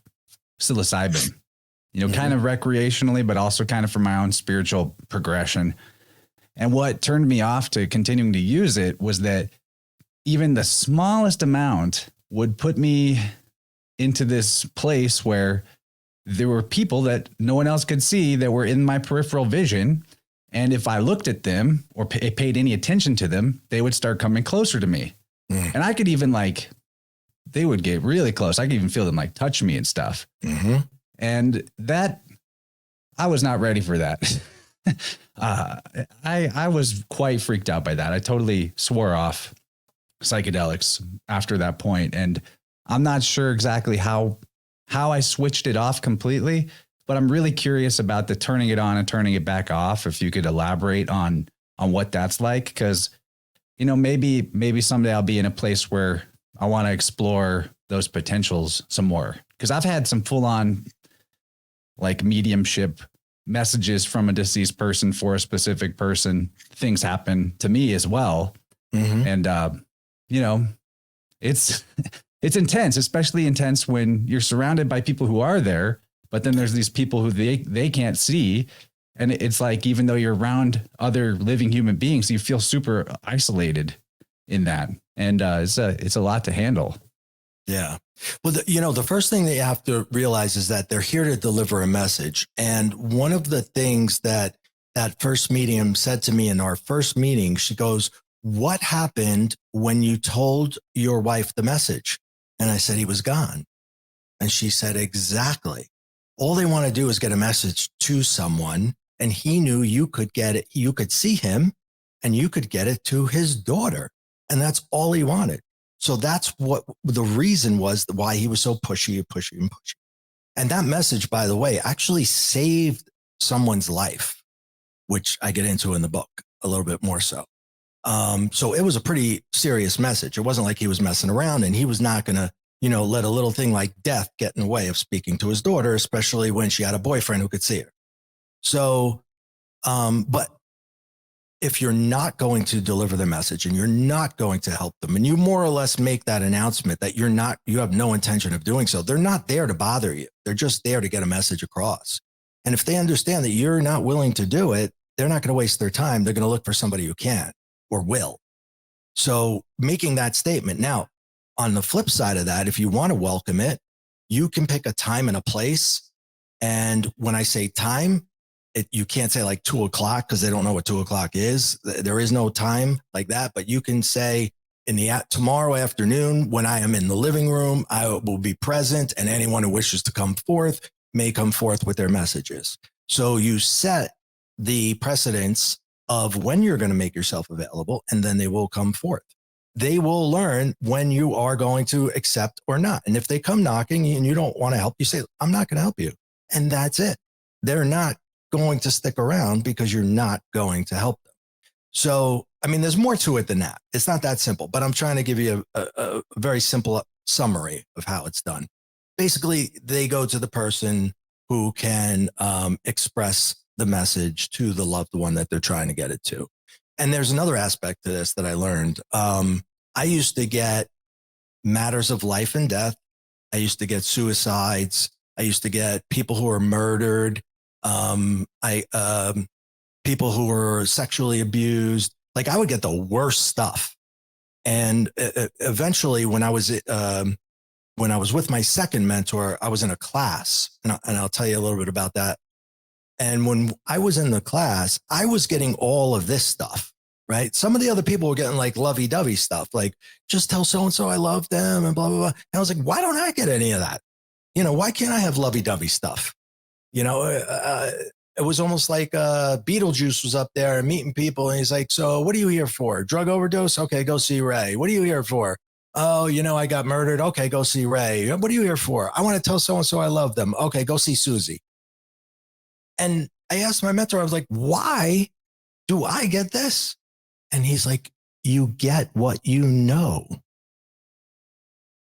psilocybin, kind of recreationally, but also kind of for my own spiritual progression. And what turned me off to continuing to use it was that even the smallest amount would put me into this place where there were people that no one else could see that were in my peripheral vision. And if I looked at them or paid any attention to them, they would start coming closer to me. And I could even they would get really close. I could even feel them like touch me and stuff. And that, I was not ready for that. I was quite freaked out by that. I totally swore off psychedelics after that point. And I'm not sure exactly how I switched it off completely, but I'm really curious about the turning it on and turning it back off. If you could elaborate on what that's like, because maybe someday I'll be in a place where I want to explore those potentials some more. Because I've had some full on like mediumship messages from a deceased person for a specific person. Things happen to me as well. And, it's intense, especially intense when you're surrounded by people who are there, but then there's these people who they can't see. And it's like, even though you're around other living human beings, you feel super isolated in that. And it's a lot to handle. Yeah. Well, the first thing that you have to realize is that they're here to deliver a message. And one of the things that first medium said to me in our first meeting, she goes, "What happened when you told your wife the message?" And I said, "He was gone." And she said, "Exactly. All they want to do is get a message to someone. And he knew you could get it. You could see him and you could get it to his daughter. And that's all he wanted." So that's what the reason was why he was so pushy. And that message, by the way, actually saved someone's life, which I get into in the book a little bit more so. So it was a pretty serious message. It wasn't like he was messing around, and he was not going to, let a little thing like death get in the way of speaking to his daughter, especially when she had a boyfriend who could see her. So, but if you're not going to deliver the message and you're not going to help them, and you more or less make that announcement that you have no intention of doing so, they're not there to bother you. They're just there to get a message across. And if they understand that you're not willing to do it, they're not going to waste their time. They're going to look for somebody who can or will. So making that statement. Now, on the flip side of that, if you want to welcome it, you can pick a time and a place. And when I say time, you can't say like 2:00 because they don't know what 2:00 is. There is no time like that, but you can say tomorrow afternoon when I am in the living room, I will be present, and anyone who wishes to come forth may come forth with their messages. So you set the precedence of when you're going to make yourself available, and then they will come forth. They will learn when you are going to accept or not. And if they come knocking and you don't want to help, you say, "I'm not going to help you. and that's it. They're not going to stick around because you're not going to help them. So, I mean, there's more to it than that. It's not that simple, but I'm trying to give you a very simple summary of how it's done. Basically, they go to the person who can express the message to the loved one that they're trying to get it to. And there's another aspect to this that I learned. I used to get matters of life and death. I used to get suicides. I used to get people who were murdered. People who were sexually abused. Like, I would get the worst stuff. And eventually, when I was with my second mentor, I was in a class, and I'll tell you a little bit about that. And when I was in the class, I was getting all of this stuff, right? Some of the other people were getting like lovey-dovey stuff, like just tell so-and-so I love them and blah, blah, blah. And I was like, why don't I get any of that? You know, why can't I have lovey-dovey stuff? You know, it was almost like Beetlejuice was up there and meeting people. And he's like, so what are you here for? Drug overdose? Okay, go see Ray. What are you here for? Oh, you know, I got murdered. Okay, go see Ray. What are you here for? I want to tell so-and-so I love them. Okay, go see Susie. And I asked my mentor, I was like, why do I get this? And he's like, you get what you know.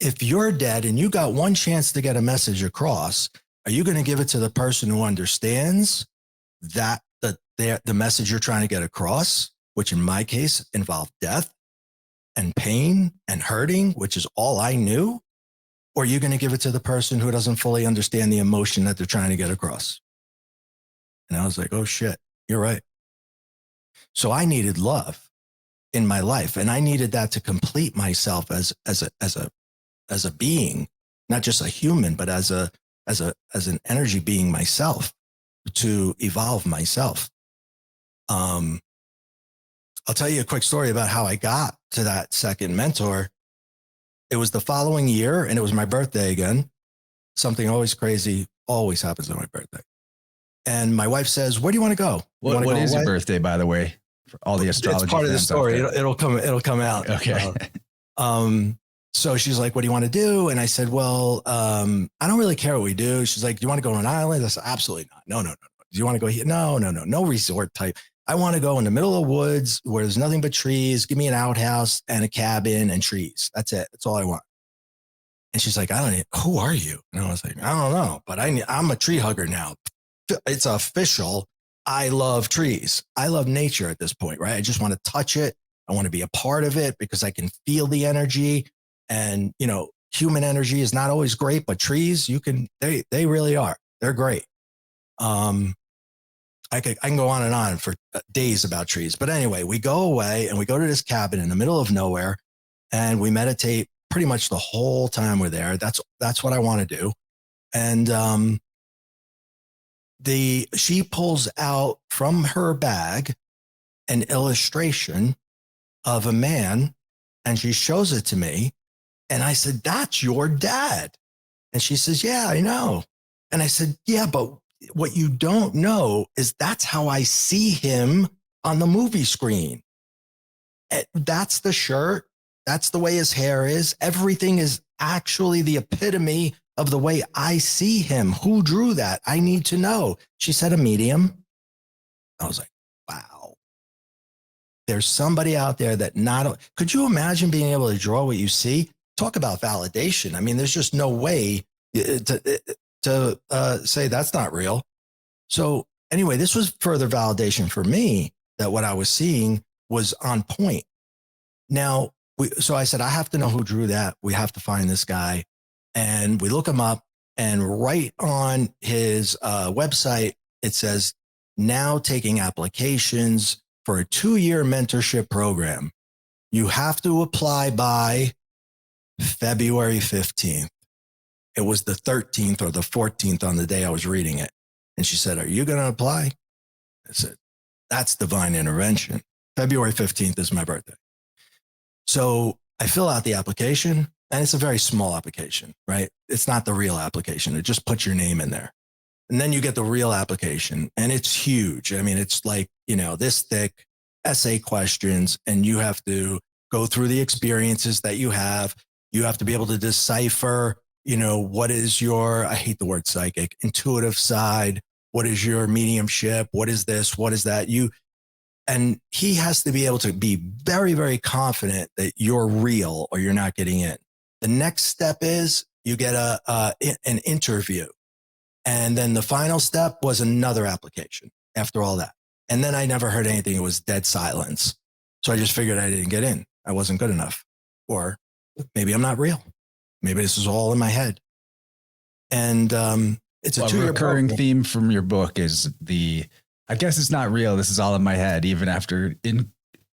If you're dead and you got one chance to get a message across, are you going to give it to the person who understands that the message you're trying to get across, which in my case involved death and pain and hurting, which is all I knew? Or are you going to give it to the person who doesn't fully understand the emotion that they're trying to get across? And I was like, oh shit, you're right. So I needed love in my life, and I needed that to complete myself as a being, not just a human, but as an energy being myself, to evolve myself. I'll tell you a quick story about how I got to that second mentor. It was the following year, and it was my birthday again. Something always crazy always happens on my birthday. And my wife says, where do you want to go? What is your birthday, by the way? For all the astrology. It's part of the story. It'll come out. Okay. So she's like, what do you want to do? And I said, well, I don't really care what we do. She's like, do you want to go on an island? I said, absolutely not. No. Do you want to go here? No resort type. I want to go in the middle of the woods where there's nothing but trees. Give me an outhouse and a cabin and trees. That's it. That's all I want. And she's like, who are you? And I was like, I don't know, but I'm a tree hugger now. It's official. I love trees. I love nature at this point, right? I just want to touch it. I want to be a part of it because I can feel the energy. And, you know, human energy is not always great, but trees, they really are. They're great. I can go on and on for days about trees. But anyway, we go away and we go to this cabin in the middle of nowhere, and we meditate pretty much the whole time we're there. That's what I want to do. And she pulls out from her bag an illustration of a man, and she shows it to me. And I said, that's your dad. And she says, yeah, I know. And I said, yeah, but what you don't know is that's how I see him on the movie screen. That's the shirt. That's the way his hair is. Everything is actually the epitome of the way I see him. Who drew that? I need to know. She said, a medium. I was like, wow. There's somebody out there that could you imagine being able to draw what you see? Talk about validation. I mean, there's just no way to say that's not real. So anyway, this was further validation for me that what I was seeing was on point. Now, so I said, I have to know who drew that. We have to find this guy. And we look him up, and right on his website, it says, now taking applications for a 2-year mentorship program. You have to apply by February 15th. It was the 13th or the 14th on the day I was reading it. And she said, are you going to apply? I said, that's divine intervention. February 15th is my birthday. So I fill out the application, and it's a very small application, right? It's not the real application. It just puts your name in there. And then you get the real application, and it's huge. I mean, it's like, this thick, essay questions, and you have to go through the experiences that you have. You have to be able to decipher, what is your, I hate the word psychic, intuitive side? What is your mediumship? What is this? What is that? And he has to be able to be very, very confident that you're real or you're not getting in. The next step is you get an interview. And then the final step was another application after all that. And then I never heard anything. It was dead silence. So I just figured I didn't get in. I wasn't good enough. Or maybe I'm not real. Maybe this is all in my head. And it's a 2-year recurring program. theme from your book is I guess it's not real. This is all in my head, even after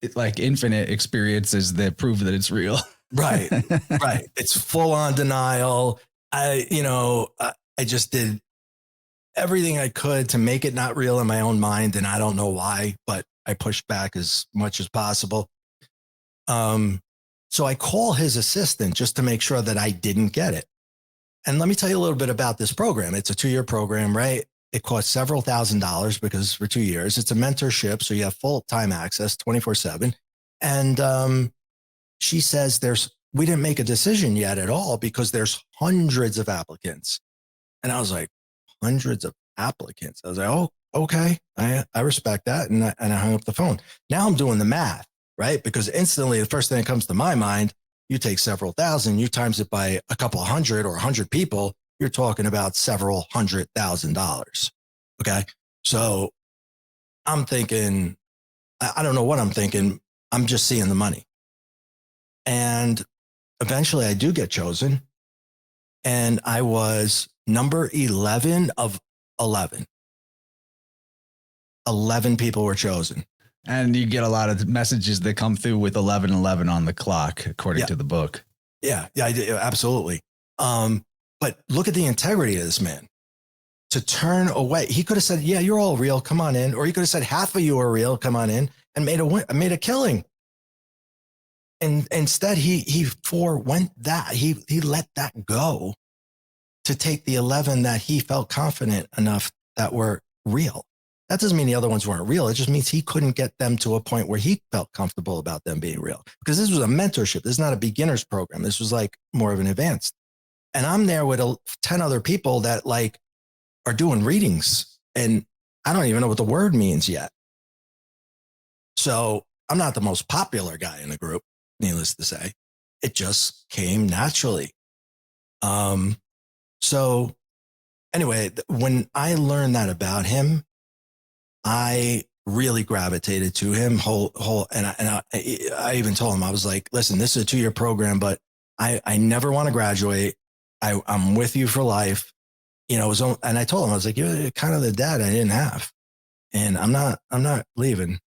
infinite experiences that prove that it's real. Right. Right. It's full on denial. I just did everything I could to make it not real in my own mind. And I don't know why, but I pushed back as much as possible. So I call his assistant just to make sure that I didn't get it. And let me tell you a little bit about this program. It's a 2-year program, right? It costs several $1,000s because for 2 years, it's a mentorship. So you have full time access 24/7. And she says we didn't make a decision yet at all because there's hundreds of applicants. And I was like, hundreds of applicants. I was like, oh, okay. I respect that. And I hung up the phone. Now I'm doing the math, right? Because instantly the first thing that comes to my mind, you take several thousand, you times it by a couple hundred or 100 people, you're talking about several $100,000. Okay. So I'm thinking, I don't know what I'm thinking. I'm just seeing the money. And eventually I do get chosen. And I was number 11 of 11. 11 people were chosen. And you get a lot of messages that come through with 11:11 on the clock, according to the book. Yeah, I did, absolutely. But look at the integrity of this man. To turn away, he could have said, "Yeah, you're all real. Come on in," or he could have said, "Half of you are real. Come on in," and made a killing. And instead, he forewent that. He let that go to take the 11 that he felt confident enough that were real. That doesn't mean the other ones weren't real. It just means he couldn't get them to a point where he felt comfortable about them being real. Because this was a mentorship. This is not a beginner's program. This was like more of an advanced. And I'm there with 10 other people that are doing readings. And I don't even know what the word means yet. So I'm not the most popular guy in the group, needless to say. It just came naturally. So anyway, when I learned that about him, I really gravitated to him and I even told him, I was like, listen, this is a 2-year program, but I never want to graduate. I'm with you for life. And I told him, I was like, you're kind of the dad I didn't have. And I'm not leaving.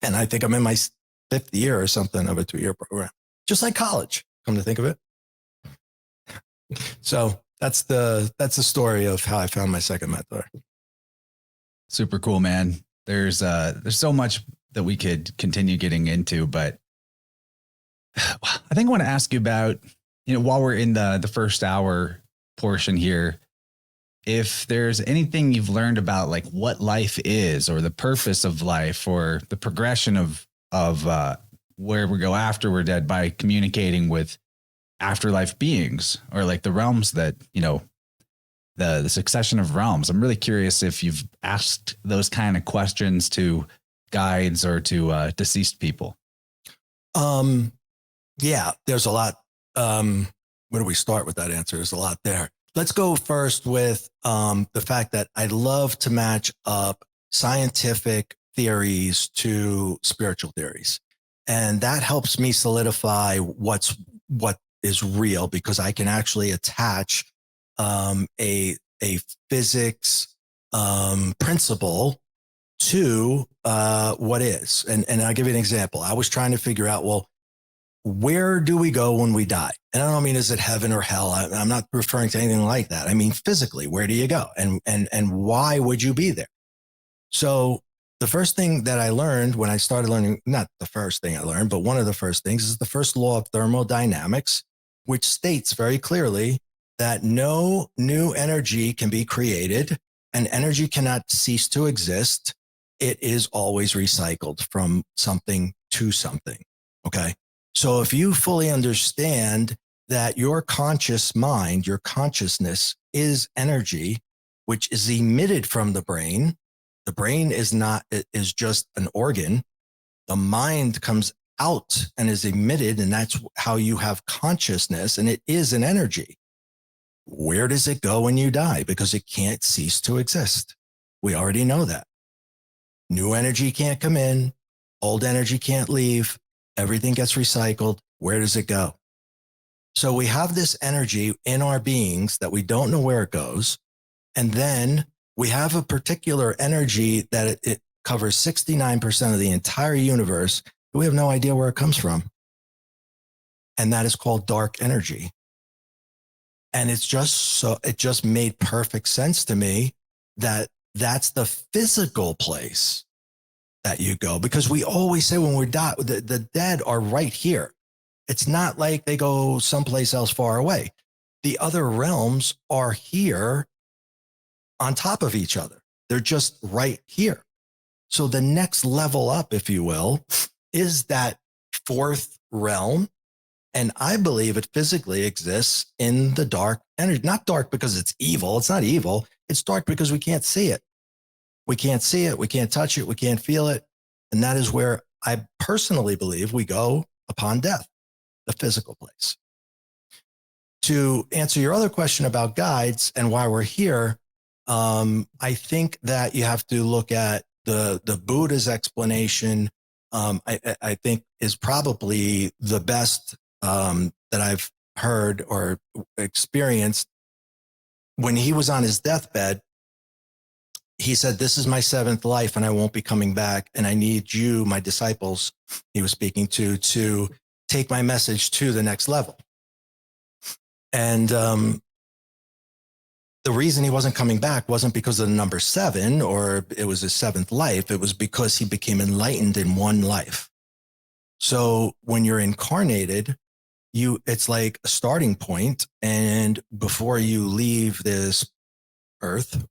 And I think I'm in my 5th year or something of a 2-year program, just like college, come to think of it. So that's the story of how I found my second mentor. Super cool, man. There's so much that we could continue getting into, but I think I want to ask you about, while we're in the first hour portion here, if there's anything you've learned about like what life is or the purpose of life or the progression of where we go after we're dead by communicating with afterlife beings or like the realms that, the succession of realms. I'm really curious if you've asked those kind of questions to guides or to deceased people. Yeah, there's a lot. Where do we start with that answer? There's a lot there. Let's go first with the fact that I love to match up scientific theories to spiritual theories. And that helps me solidify what is real, because I can actually attach a physics principle to what is. And I'll give you an example. I was trying to figure out, well, where do we go when we die? And I don't mean, is it heaven or hell? I'm not referring to anything like that. I mean, physically, where do you go? And why would you be there? So the first thing that I learned when I started learning, not the first thing I learned, but one of the first things is the first law of thermodynamics, which states very clearly that no new energy can be created and energy cannot cease to exist. It is always recycled from something to something. Okay. So if you fully understand that your conscious mind, your consciousness is energy, which is emitted from the brain. The brain is just an organ. The mind comes out and is emitted, and that's how you have consciousness, and it is an energy. Where does it go when you die? Because it can't cease to exist. We already know that. New energy can't come in. Old energy can't leave. Everything gets recycled. Where does it go? So we have this energy in our beings that we don't know where it goes. And then we have a particular energy that it covers 69% of the entire universe. We have no idea where it comes from. And that is called dark energy. And it just made perfect sense to me that that's the physical place that you go, because we always say when we die, the dead are right here. It's not like they go someplace else far away. The other realms are here on top of each other. They're just right here. So the next level up, if you will, is that fourth realm. And I believe it physically exists in the dark energy. Not dark because it's evil. It's not evil. It's dark because we can't see it. We can't see it. We can't touch it. We can't feel it. And that is where I personally believe we go upon death, the physical place. To answer your other question about guides and why we're here, I think that you have to look at the Buddha's explanation. I think is probably the best that I've heard or experienced. When he was on his deathbed, he said, "This is my seventh life and I won't be coming back. And I need you, my disciples," he was speaking to take my message to the next level. And the reason he wasn't coming back wasn't because of the number 7 or it was his seventh life. It was because he became enlightened in one life. So when you're incarnated, it's like a starting point. And before you leave this earth,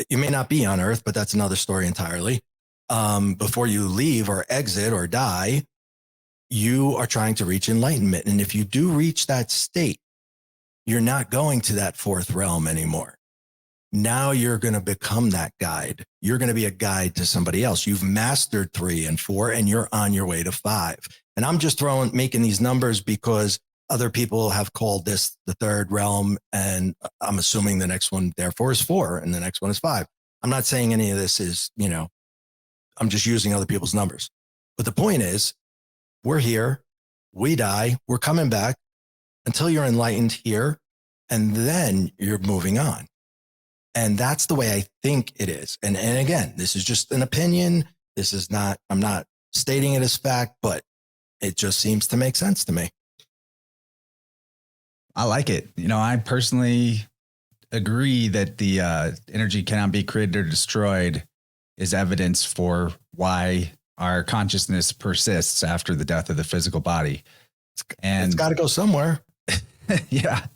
you may not be on earth, but that's another story entirely. Before you leave or exit or die, you are trying to reach enlightenment. And if you do reach that state, you're not going to that fourth realm anymore. Now you're going to become that guide. You're going to be a guide to somebody else. You've mastered 3 and 4, and you're on your way to 5. And I'm just making these numbers because other people have called this the third realm. And I'm assuming the next one, therefore, is 4, and the next one is 5. I'm not saying any of this is, I'm just using other people's numbers. But the point is, we're here, we die, we're coming back until you're enlightened here, and then you're moving on. And that's the way I think it is. And again, this is just an opinion. I'm not stating it as fact, but it just seems to make sense to me. I like it. I personally agree that the energy cannot be created or destroyed is evidence for why our consciousness persists after the death of the physical body. And it's got to go somewhere. Yeah.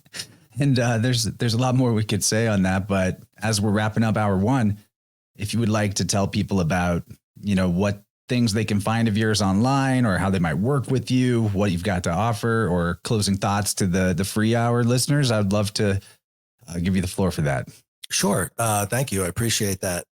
And there's a lot more we could say on that. But as we're wrapping up hour 1, if you would like to tell people about, what things they can find of yours online or how they might work with you, what you've got to offer, or closing thoughts to the free hour listeners, I'd love to give you the floor for that. Sure. Thank you. I appreciate that.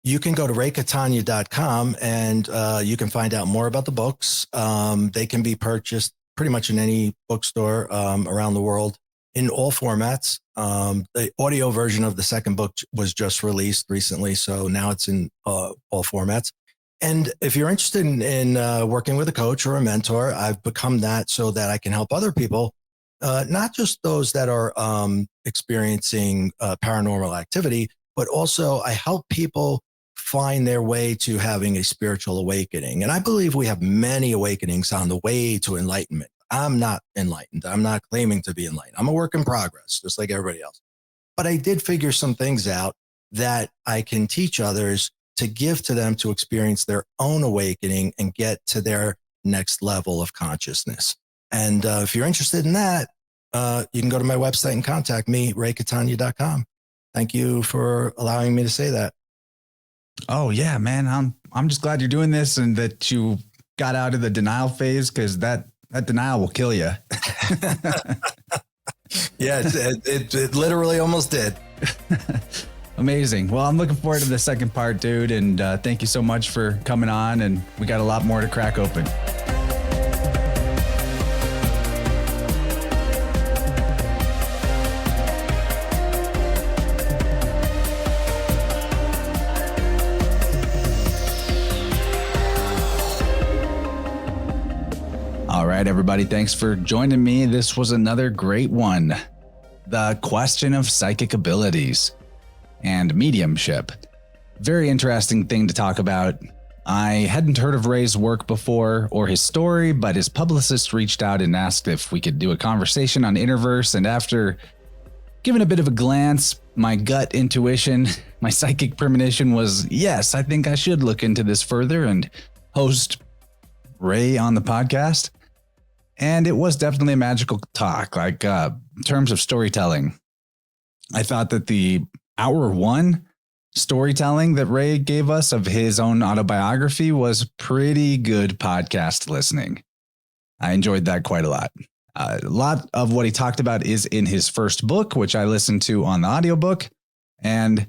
You can go to raycatania.com and you can find out more about the books. They can be purchased pretty much in any bookstore around the world in all formats. The audio version of the second book was just released recently, so now it's in all formats. And if you're interested in working with a coach or a mentor, I've become that so that I can help other people, not just those that are experiencing paranormal activity, but also I help people find their way to having a spiritual awakening. And I believe we have many awakenings on the way to enlightenment. I'm not enlightened. I'm not claiming to be enlightened. I'm a work in progress, just like everybody else. But I did figure some things out that I can teach others to give to them to experience their own awakening and get to their next level of consciousness. And if you're interested in that, you can go to my website and contact me, raycatania.com. Thank you for allowing me to say that. Oh yeah, man. I'm just glad you're doing this and that you got out of the denial phase, because that denial will kill you. Yeah, it literally almost did. Amazing. Well, I'm looking forward to the second part, dude. And thank you so much for coming on. And we got a lot more to crack open. All right, everybody. Thanks for joining me. This was another great one. The question of psychic abilities and mediumship. Very interesting thing to talk about. I hadn't heard of Ray's work before or his story, but his publicist reached out and asked if we could do a conversation on InnerVerse. And after giving a bit of a glance, my gut intuition, my psychic premonition was, yes, I think I should look into this further and host Ray on the podcast. And it was definitely a magical talk. Like in terms of storytelling, I thought that the hour one storytelling that Ray gave us of his own autobiography was pretty good podcast listening. I enjoyed that quite a lot. A lot of what he talked about is in his first book, which I listened to on the audiobook. And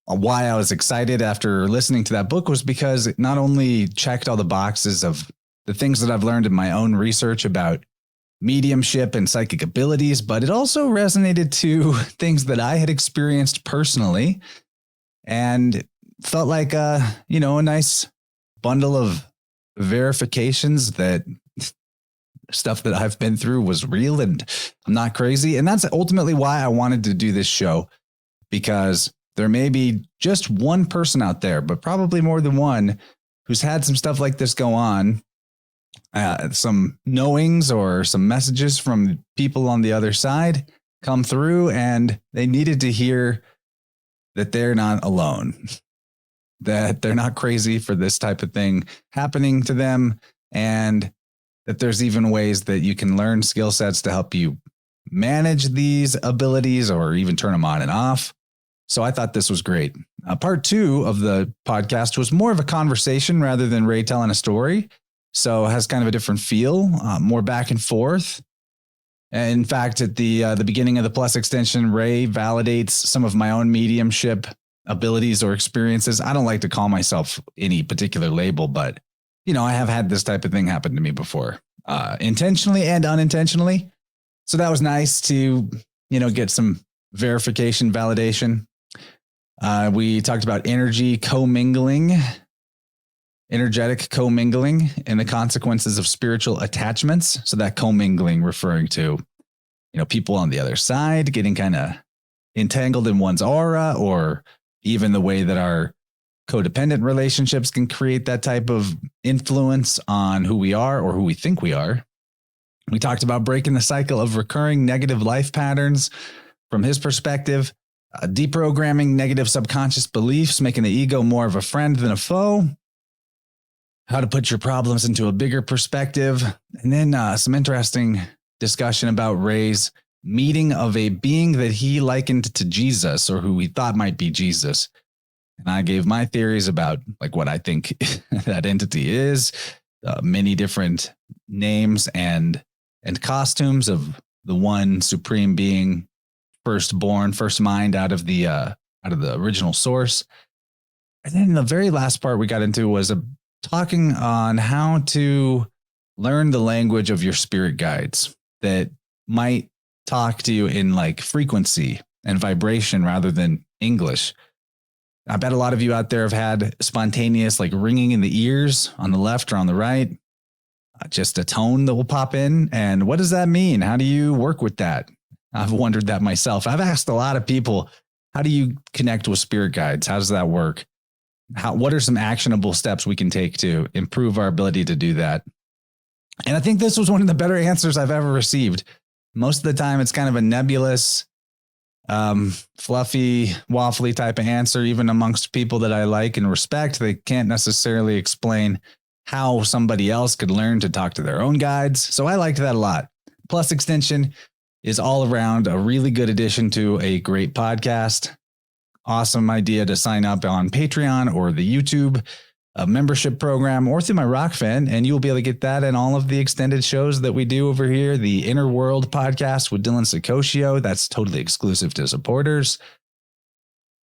why I was excited after listening to that book was because it not only checked all the boxes of the things that I've learned in my own research about mediumship and psychic abilities, but it also resonated to things that I had experienced personally and felt like a nice bundle of verifications that stuff that I've been through was real and I'm not crazy. And that's ultimately why I wanted to do this show, because there may be just one person out there, but probably more than one, who's had some stuff like this go on. Some knowings or some messages from people on the other side come through, and they needed to hear that they're not alone, that they're not crazy for this type of thing happening to them, and that there's even ways that you can learn skill sets to help you manage these abilities or even turn them on and off. So I thought this was great. Part two of the podcast was more of a conversation rather than Ray telling a story. So it has kind of a different feel, more back and forth. And in fact, at the beginning of the Plus extension, Ray validates some of my own mediumship abilities or experiences. I don't like to call myself any particular label, but I have had this type of thing happen to me before, intentionally and unintentionally. So that was nice to, get some verification, validation. We talked about energetic commingling, and the consequences of spiritual attachments. So that commingling referring to, people on the other side getting kind of entangled in one's aura, or even the way that our codependent relationships can create that type of influence on who we are or who we think we are. We talked about breaking the cycle of recurring negative life patterns from his perspective, deprogramming negative subconscious beliefs, making the ego more of a friend than a foe, how to put your problems into a bigger perspective, and then some interesting discussion about Ray's meeting of a being that he likened to Jesus, or who he thought might be Jesus. And I gave my theories about what I think that entity is, many different names and costumes of the one supreme being, firstborn, first mind out of the original source. And then the very last part we got into was talking on how to learn the language of your spirit guides that might talk to you in frequency and vibration rather than English. I bet a lot of you out there have had spontaneous ringing in the ears on the left or on the right, just a tone that will pop in. And what does that mean? How do you work with that? I've wondered that myself. I've asked a lot of people, how do you connect with spirit guides? How does that work? What are some actionable steps we can take to improve our ability to do that? And I think this was one of the better answers I've ever received. Most of the time, it's kind of a nebulous, fluffy, waffly type of answer, even amongst people that I like and respect. They can't necessarily explain how somebody else could learn to talk to their own guides. So I liked that a lot. Plus extension is all around a really good addition to a great podcast. Awesome idea to sign up on Patreon or the YouTube. a membership program or through my Rockfin, and you'll be able to get that and all of the extended shows that we do over here. The Inner World podcast with Dylan Sicosio, that's totally exclusive to supporters.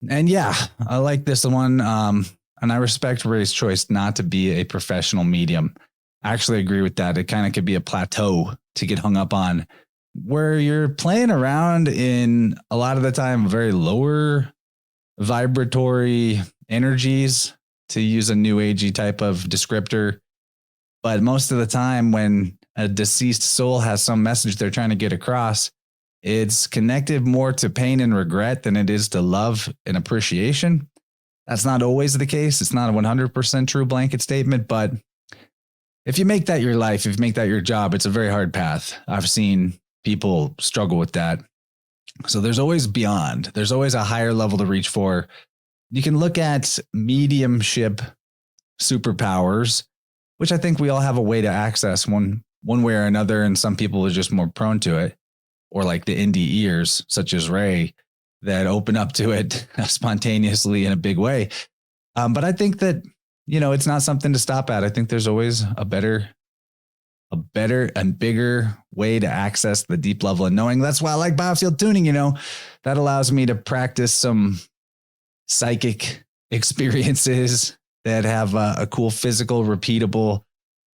And yeah, I like this one. And I respect Ray's choice not to be a professional medium. I actually agree with that. It kind of could be a plateau to get hung up on, where you're playing around in a lot of the time very lower vibratory energies, to use a new agey type of descriptor. But most of the time when a deceased soul has some message they're trying to get across, it's connected more to pain and regret than it is to love and appreciation. That's not always the case. It's not a 100% true blanket statement, but if you make that your life, if you make that your job, it's a very hard path. I've seen people struggle with that. So there's always beyond. There's always a higher level to reach for. You can look at mediumship superpowers, which I think we all have a way to access one way or another, and some people are just more prone to it, or like the N.D.E.ers, such as Ray, that open up to it spontaneously in a big way. But I think that, it's not something to stop at. I think there's always a better and bigger way to access the deep level of knowing. That's why I like biofield tuning. That allows me to practice some psychic experiences that have a cool physical, repeatable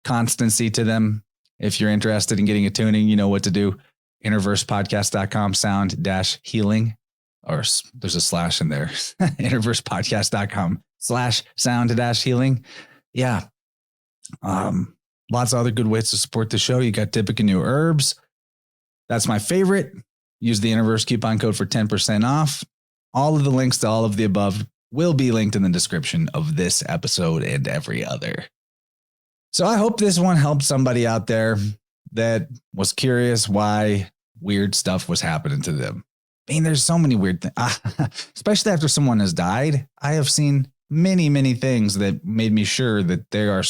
constancy to them. If you're interested in getting a tuning, you know what to do. InnerVersePodcast.com /healing, or there's a slash in there. InnerVersePodcast.com/sound-healing. Yeah. Lots of other good ways to support the show. You got typical new herbs. That's my favorite. Use the InnerVerse coupon code for 10% off. All of the links to all of the above will be linked in the description of this episode and every other. So I hope this one helped somebody out there that was curious why weird stuff was happening to them. I mean, there's so many weird things, especially after someone has died. I have seen many, many things that made me sure that they are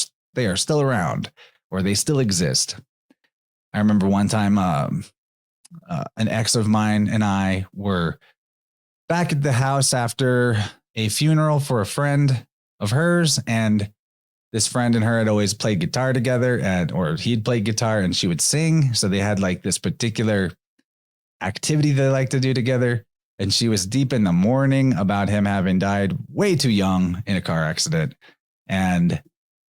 still around, or they still exist. I remember one time an ex of mine and I were back at the house after a funeral for a friend of hers, and this friend and her had always played guitar together, or he'd played guitar and she would sing. So they had like this particular activity they like to do together. And she was deep in the mourning about him having died way too young in a car accident. And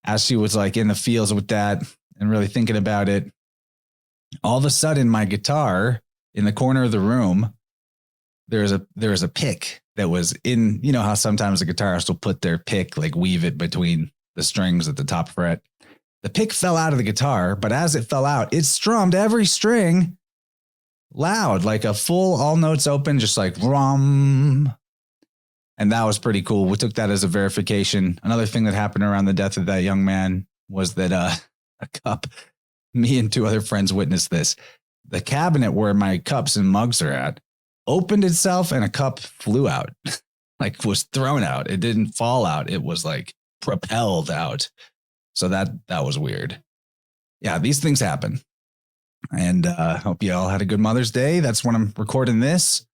as she was like in the fields with that and really thinking about it, all of a sudden my guitar in the corner of the room, there was a pick that was in, how sometimes a guitarist will put their pick, like weave it between the strings at the top fret. The pick fell out of the guitar, but as it fell out, it strummed every string loud, like a full all notes open, just like rum. And that was pretty cool. We took that as a verification. Another thing that happened around the death of that young man was that a cup, me and two other friends witnessed this. The cabinet where my cups and mugs are at opened itself and a cup flew out, like was thrown out. It didn't fall out. It was like propelled out. So that was weird. Yeah, these things happen. And hope you all had a good Mother's Day. That's when I'm recording this.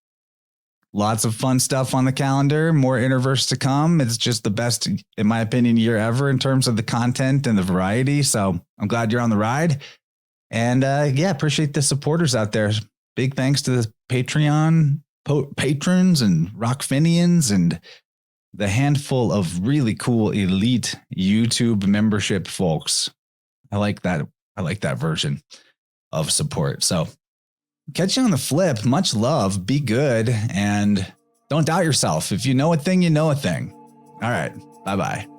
Lots of fun stuff on the calendar, more InnerVerse to come. It's just the best, in my opinion, year ever in terms of the content and the variety. So I'm glad you're on the ride. And appreciate the supporters out there. Big thanks to the Patreon patrons and Rockfinians and the handful of really cool elite YouTube membership folks. I like that. I like that version of support. So catch you on the flip. Much love. Be good. And don't doubt yourself. If you know a thing, you know a thing. All right. Bye-bye.